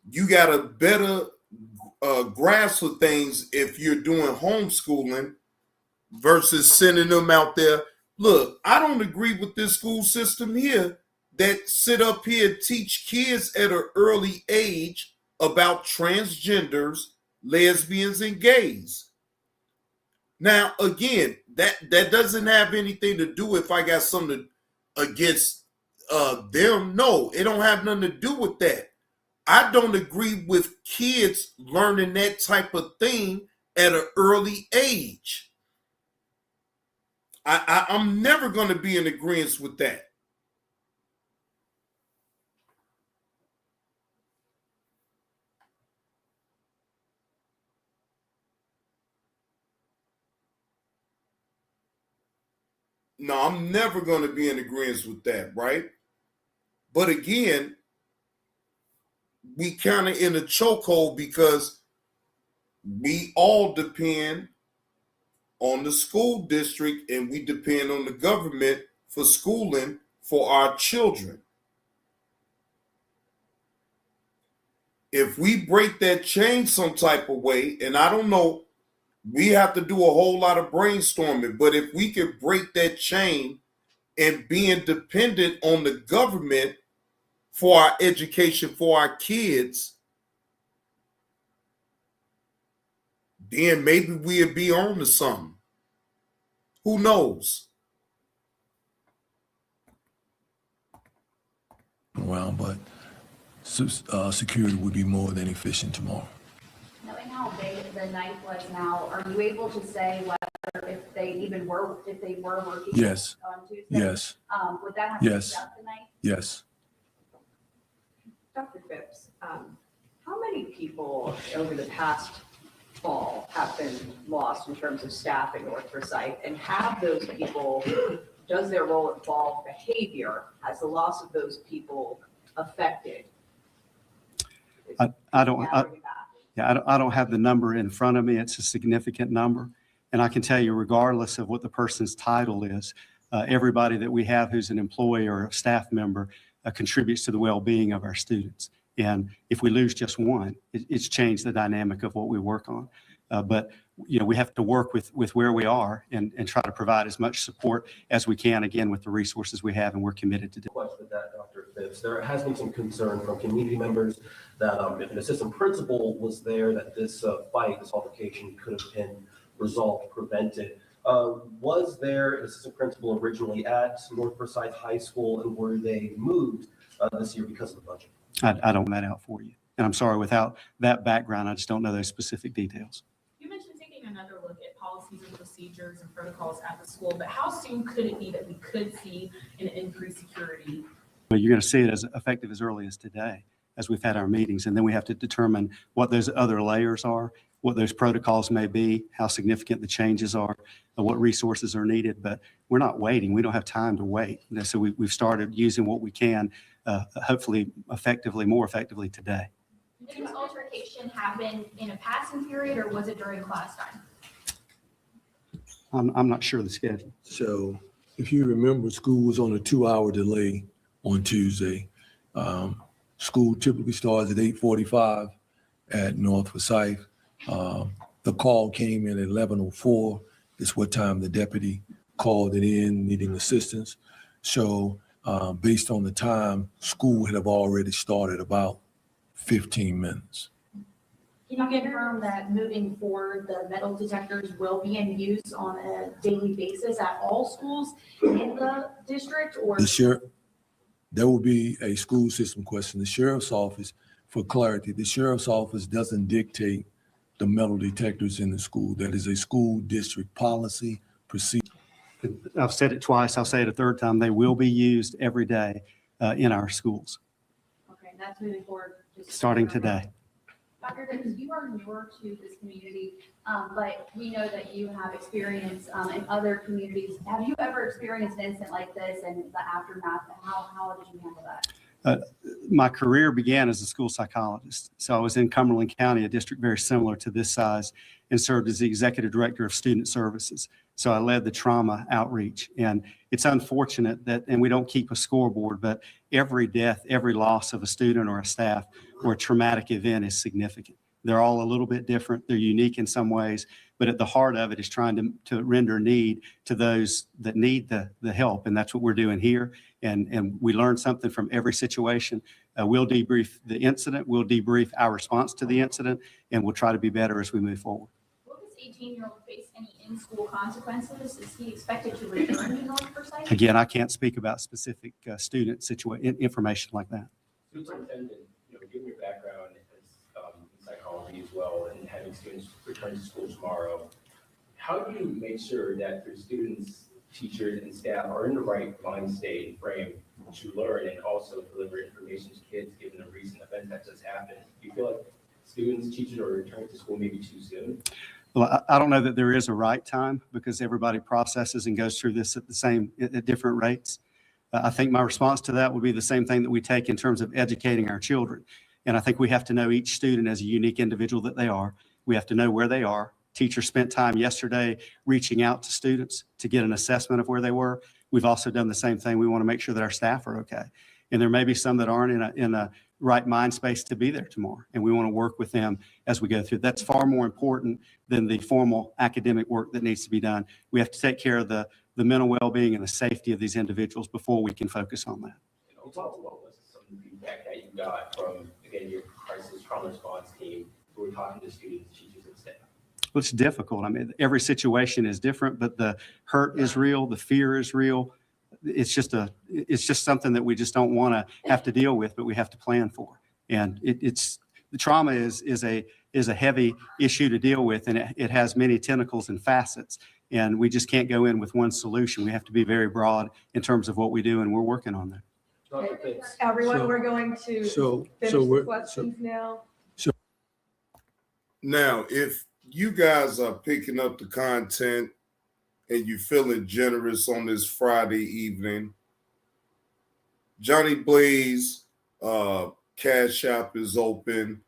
you got a better grasp of things if you're doing homeschooling versus sending them out there. Look, I don't agree with this school system here that sit up here and teach kids at an early age about transgenders, lesbians, and gays. Now, again, that doesn't have anything to do if I got something against them. No, it don't have nothing to do with that. I don't agree with kids learning that type of thing at an early age. I'm never going to be in agreement with that. No, I'm never going to be in agreement with that, right? But again, we kind of in a chokehold because we all depend on the school district and we depend on the government for schooling for our children. If we break that chain some type of way, and I don't know, we have to do a whole lot of brainstorming, but if we could break that chain and being dependent on the government for our education for our kids, then maybe we'll be on to something. Who knows? Around, but security would be more than efficient tomorrow. Knowing how big the night was now, are you able to say whether if they were working Yes. on Tuesday? Yes. Would that have to be Yes. throughout the night? Yes. Dr. Phipps, how many people over the past fall have been lost in terms of staff at North Forsyth, and have those people, does their role involve behavior? Has the loss of those people affected? I don't have the number in front of me. It's a significant number. And I can tell you, regardless of what the person's title is, everybody that we have who's an employee or a staff member contributes to the well-being of our students. And if we lose just one, it's changed the dynamic of what we work on. But you know, we have to work with where we are and try to provide as much support as we can, again, with the resources we have, and we're committed to do. Question with that, Dr. Phipps. There has been some concern from community members that if an assistant principal was there, that this fight, this altercation could have been resolved, prevented. Was there an assistant principal originally at North Forsyth High School, and were they moved this year because of the budget? I don't know that out for you. And I'm sorry, without that background, I just don't know those specific details. You mentioned taking another look at policies and procedures and protocols at the school, but how soon could it be that we could see an increased security? Well, you're going to see it as effective as early as today, as we've had our meetings. And then we have to determine what those other layers are, what those protocols may be, how significant the changes are, and what resources are needed. But we're not waiting. We don't have time to wait. So we've started using what we can, hopefully more effectively today. Did this altercation happen in a passing period, or was it during class time? I'm not sure the schedule. So if you remember, school was on a 2-hour delay on Tuesday. School typically starts at 8:45 at North Forsyth. The call came in at 11:04. It's what time the deputy called it in, needing assistance. So based on the time, school had have already started about 15 minutes. Can you confirm that moving forward, the metal detectors will be in use on a daily basis at all schools in the district, or? There will be a school system question. The sheriff's office, for clarity, the sheriff's office doesn't dictate the metal detectors in the school. That is a school district policy procedure. I've said it twice. I'll say it a third time. They will be used every day in our schools, Okay, that's moving forward. starting today. Dr. Davis, you are newer to this community, but we know that you have experience in other communities. Have you ever experienced an incident like this and the aftermath? How did you handle that? My career began as a school psychologist. So I was in Cumberland County, a district very similar to this size, and served as the executive director of student services. So I led the trauma outreach. And it's unfortunate that, and we don't keep a scoreboard, but every death, every loss of a student or a staff or a traumatic event is significant. They're all a little bit different. They're unique in some ways, but at the heart of it is trying to render need to those that need the help. And that's what we're doing here. And we learn something from every situation. We'll debrief the incident. We'll debrief our response to the incident, and we'll try to be better as we move forward. Will this 18-year-old face any in-school consequences? Is he expected to return to North Forsyh? Again, I can't speak about specific student information like that. Superintendent, given your background in psychology as well and having students return to school tomorrow, how do you make sure that your students, teachers, and staff are in the right mind state and frame to learn and also deliver information to kids given the recent event that just happened? Do you feel like students, teachers are returning to school maybe too soon? Well, I don't know that there is a right time because everybody processes and goes through this at different rates. I think my response to that would be the same thing that we take in terms of educating our children. And I think we have to know each student as a unique individual that they are. We have to know where they are. Teachers spent time yesterday reaching out to students to get an assessment of where they were. We've also done the same thing. We want to make sure that our staff are okay. And there may be some that aren't in a right mind space to be there tomorrow. And we want to work with them as we go through. That's far more important than the formal academic work that needs to be done. We have to take care of the mental well-being and the safety of these individuals before we can focus on that. What was some of the feedback that you got from, again, your crisis trauma response team who were talking to students, teachers, and staff? Well, it's difficult. I mean, every situation is different, but the hurt is real. The fear is real. It's just something that we just don't want to have to deal with, but we have to plan for. And the trauma is a heavy issue to deal with, and it has many tentacles and facets. And we just can't go in with one solution. We have to be very broad in terms of what we do, and we're working on that. Everyone, we're going to finish the questions now. Now, if you guys are picking up the content and you feeling generous on this Friday evening, Johnny Blaze Cash App is open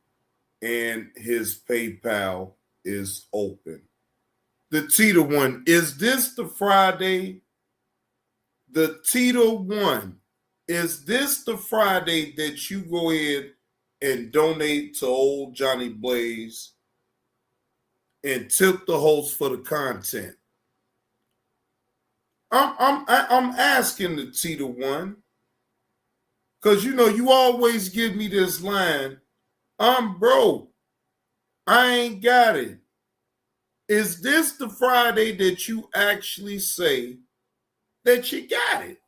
and his PayPal is open. The Tita one, is this the Friday? The Tita one, is this the Friday that you go in and donate to old Johnny Blaze and tip the host for the content? I'm asking the Tita one, because you always give me this line, I'm broke, I ain't got it. Is this the Friday that you actually say that you got it?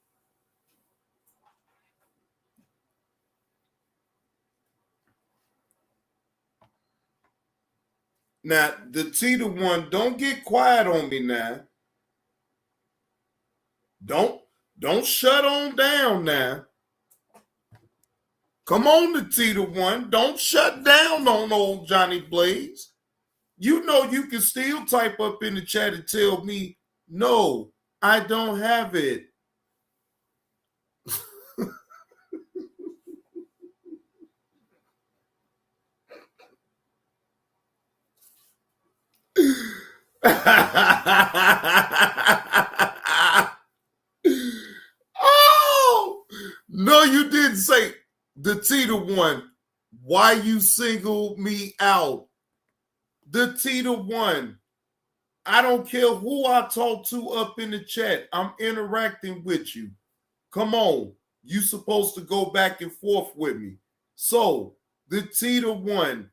Now, the Tita one, don't get quiet on me now. Don't shut on down now. Come on, the Tita one. Don't shut down on old Johnny Blaze. You know you can still type up in the chat and tell me, no, I don't have it. Oh, no, you didn't say the Tita one. Why you singled me out? The Tita one. I don't care who I talk to up in the chat. I'm interacting with you. Come on. You supposed to go back and forth with me. So the Tita one.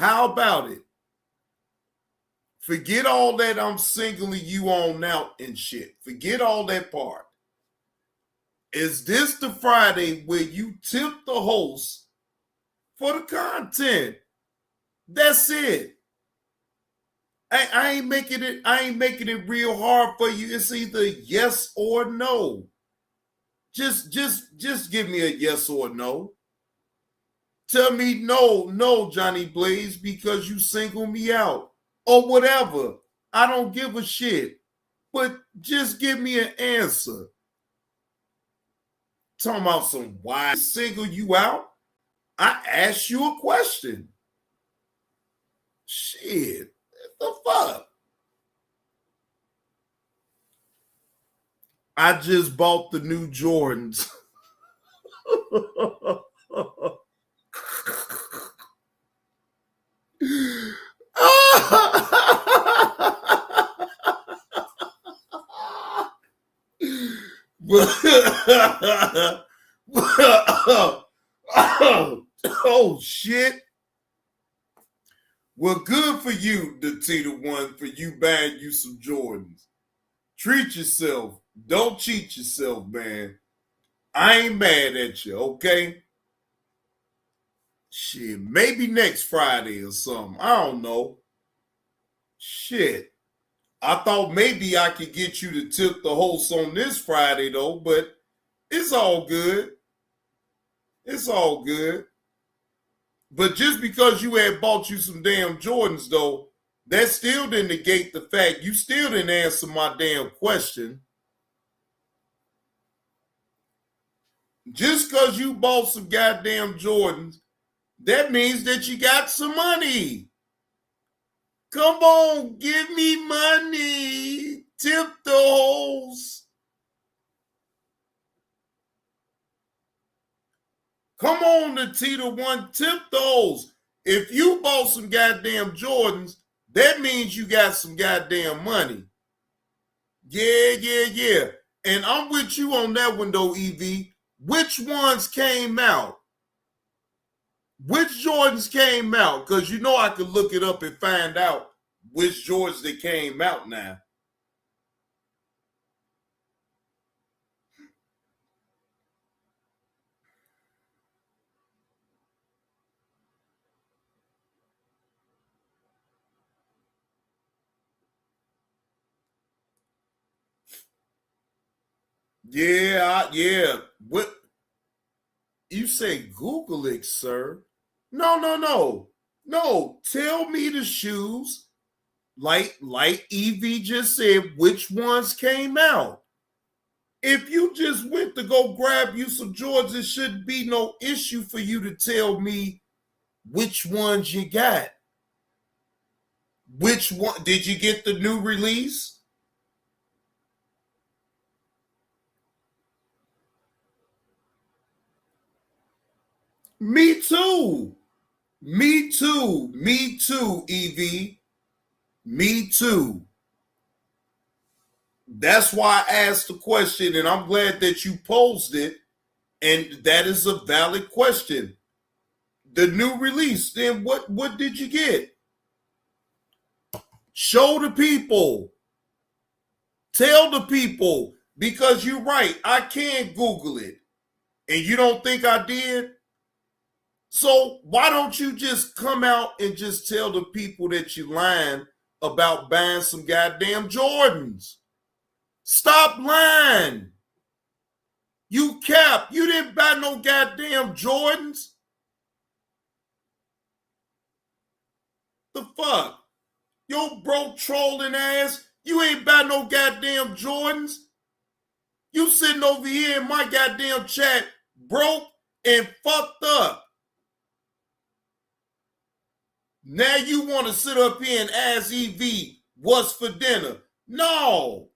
How about it? Forget all that I'm singling you on out and shit. Forget all that part. Is this the Friday where you tip the host for the content? That's it. I ain't making it real hard for you. It's either yes or no. Just give me a yes or no. Tell me no, Johnny Blaze, because you single me out or whatever. I don't give a shit. But just give me an answer. Talking about some why single you out? I asked you a question. Shit, what the fuck? I just bought the new Jordans. Oh shit. Well, good for you, the Tita one, for you buying you some Jordans. Treat yourself. Don't cheat yourself, man. I ain't mad at you, okay? Shit, maybe next Friday or something. I don't know. Shit. I thought maybe I could get you to tip the host on this Friday, though, but it's all good. It's all good. But just because you had bought you some damn Jordans, though, that still didn't negate the fact you still didn't answer my damn question. Just because you bought some goddamn Jordans, that means that you got some money. Come on, give me money. Tip the hoes. Come on, the Tita one, tip those. If you bought some goddamn Jordans, that means you got some goddamn money. Yeah. And I'm with you on that one, though, EV. Which ones came out? Which Jordans came out? Because you know I could look it up and find out which Jordans that came out now. Yeah. What you say? Google it, sir. No. Tell me the shoes. Like Evie just said, which ones came out. If you just went to go grab you some Jordans, it shouldn't be no issue for you to tell me which ones you got. Which one? Did you get the new release? Me too, Evie. Me too. That's why I asked the question, and I'm glad that you posed it, and that is a valid question. The new release, then what did you get? Show the people. Tell the people, because you're right, I can't Google it. And you don't think I did? So why don't you just come out and just tell the people that you're lying about buying some goddamn Jordans? Stop lying. You cap. You didn't buy no goddamn Jordans. The fuck? Yo, broke trolling ass. You ain't buy no goddamn Jordans. You sitting over here in my goddamn chat broke and fucked up. Now you want to sit up here and ask EV what's for dinner. No.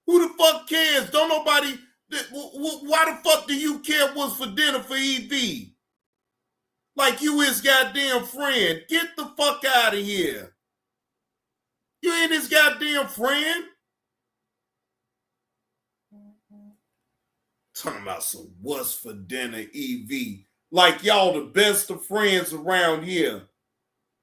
Who the fuck cares? Don't nobody. Why the fuck do you care what's for dinner for EV? Like you his goddamn friend. Get the fuck out of here. You ain't his goddamn friend. Talking about some what's for dinner, EV. like y'all the best of friends around here.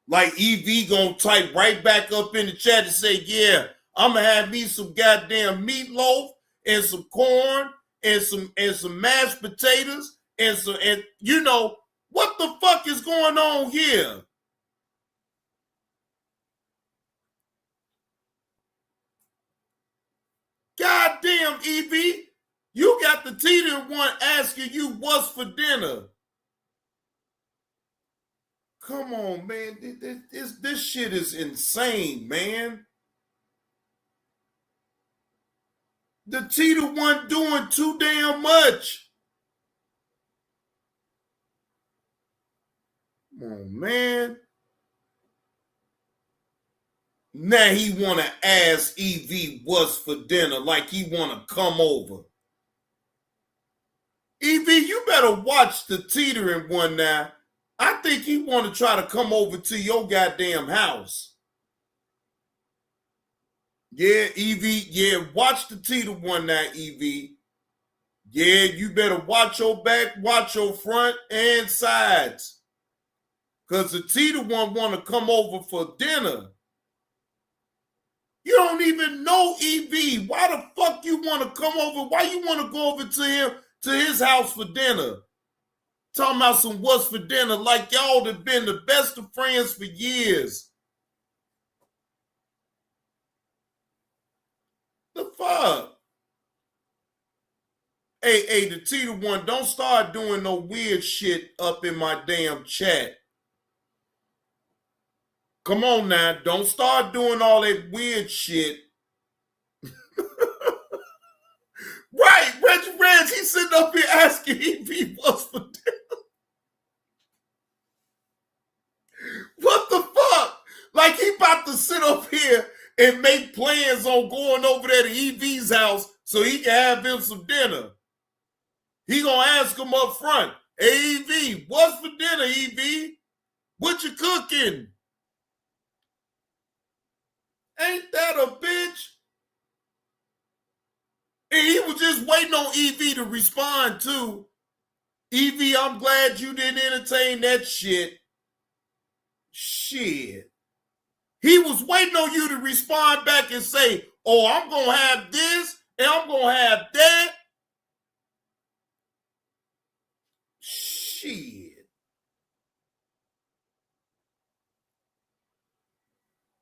Like EV gonna type right back up in the chat and say, yeah, I'm gonna have me some goddamn meatloaf and some corn and some mashed potatoes and you know, what the fuck is going on here? Goddamn, EV, you got the teeter one asking you what's for dinner. Come on, man. This shit is insane, man. The teeter one doing too damn much. Come on, man. Now he want to ask EV what's for dinner, like he want to come over. EV, you better watch the teetering one now. I think he want to try to come over to your goddamn house. Yeah, EV, yeah, watch the teeter one now, EV. Yeah, you better watch your back, watch your front and sides. Because the teeter one want to come over for dinner. You don't even know EV. Why the fuck you want to come over? Why you want to go over to him, to his house for dinner? Talking about some what's for dinner, like y'all have been the best of friends for years. The fuck? Hey, the teeter one, don't start doing no weird shit up in my damn chat. Come on now, don't start doing all that weird shit. Right, Reggie Reg, he's sitting up here asking if he was for dinner. What the fuck? Like he about to sit up here and make plans on going over there to EV's house so he can have him some dinner. He gonna ask him up front, hey EV, what's for dinner, EV? What you cooking? Ain't that a bitch? And he was just waiting on EV to respond too. EV, I'm glad you didn't entertain that shit. Shit. He was waiting on you to respond back and say, oh, I'm going to have this and I'm going to have that. Shit.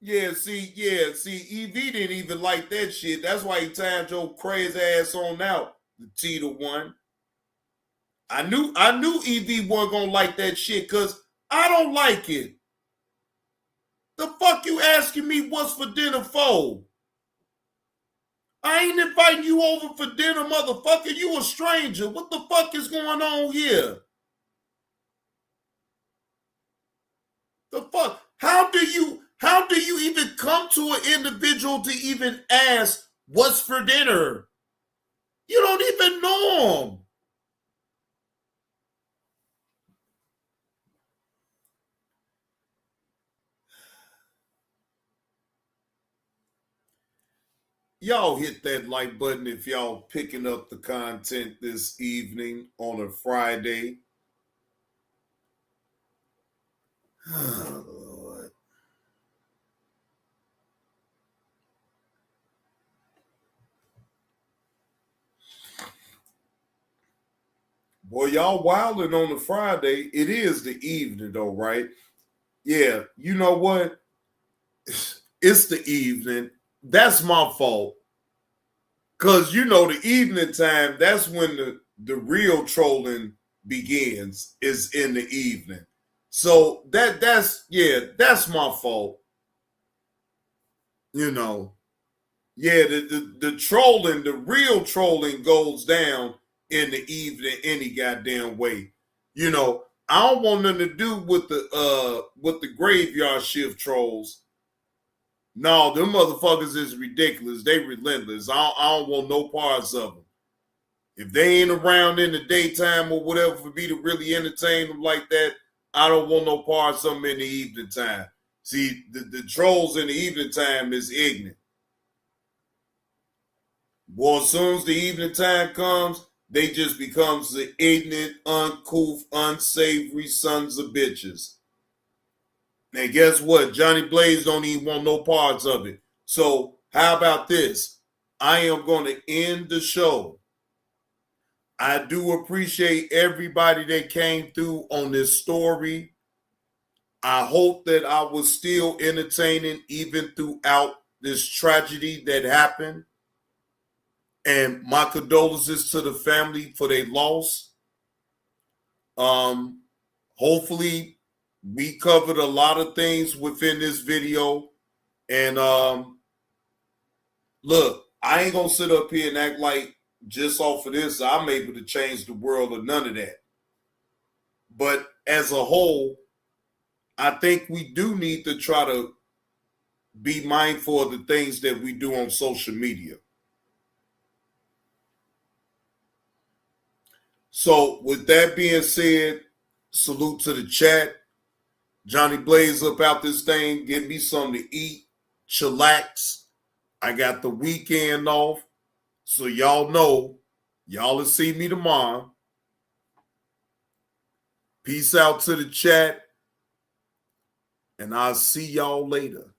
Yeah, see, EV didn't even like that shit. That's why he timed your crazy ass on out, the teeter one. I knew EV wasn't gonna like that shit because I don't like it. The fuck you asking me what's for dinner for? I ain't inviting you over for dinner, motherfucker. You a stranger. What the fuck is going on here? The fuck? How do you even come to an individual to even ask what's for dinner? You don't even know him. Y'all hit that like button if y'all picking up the content this evening on a Friday. Oh, Lord. Boy, y'all wilding on a Friday. It is the evening though, right? Yeah, you know what? It's the evening. That's my fault. Because, you know, the evening time, that's when the real trolling begins, is in the evening. So that's my fault. You know, yeah, the trolling, the real trolling goes down in the evening any goddamn way. You know, I don't want nothing to do with the graveyard shift trolls. No, them motherfuckers is ridiculous. They relentless. I don't want no parts of them. If they ain't around in the daytime or whatever for me to really entertain them like that, I don't want no parts of them in the evening time. See, the trolls in the evening time is ignorant. Boy, as soon as the evening time comes, they just becomes the ignorant, uncouth, unsavory sons of bitches. And guess what? Johnny Blaze don't even want no parts of it. So how about this? I am going to end the show. I do appreciate everybody that came through on this story. I hope that I was still entertaining even throughout this tragedy that happened. And my condolences to the family for their loss. Hopefully we covered a lot of things within this video. And look, I ain't gonna sit up here and act like just off of this I'm able to change the world or none of that. But as a whole, I think we do need to try to be mindful of the things that we do on social media. So with that being said, salute to the chat. Johnny Blaze up out this thing. Give me something to eat. Chillax. I got the weekend off. So y'all know, y'all will see me tomorrow. Peace out to the chat. And I'll see y'all later.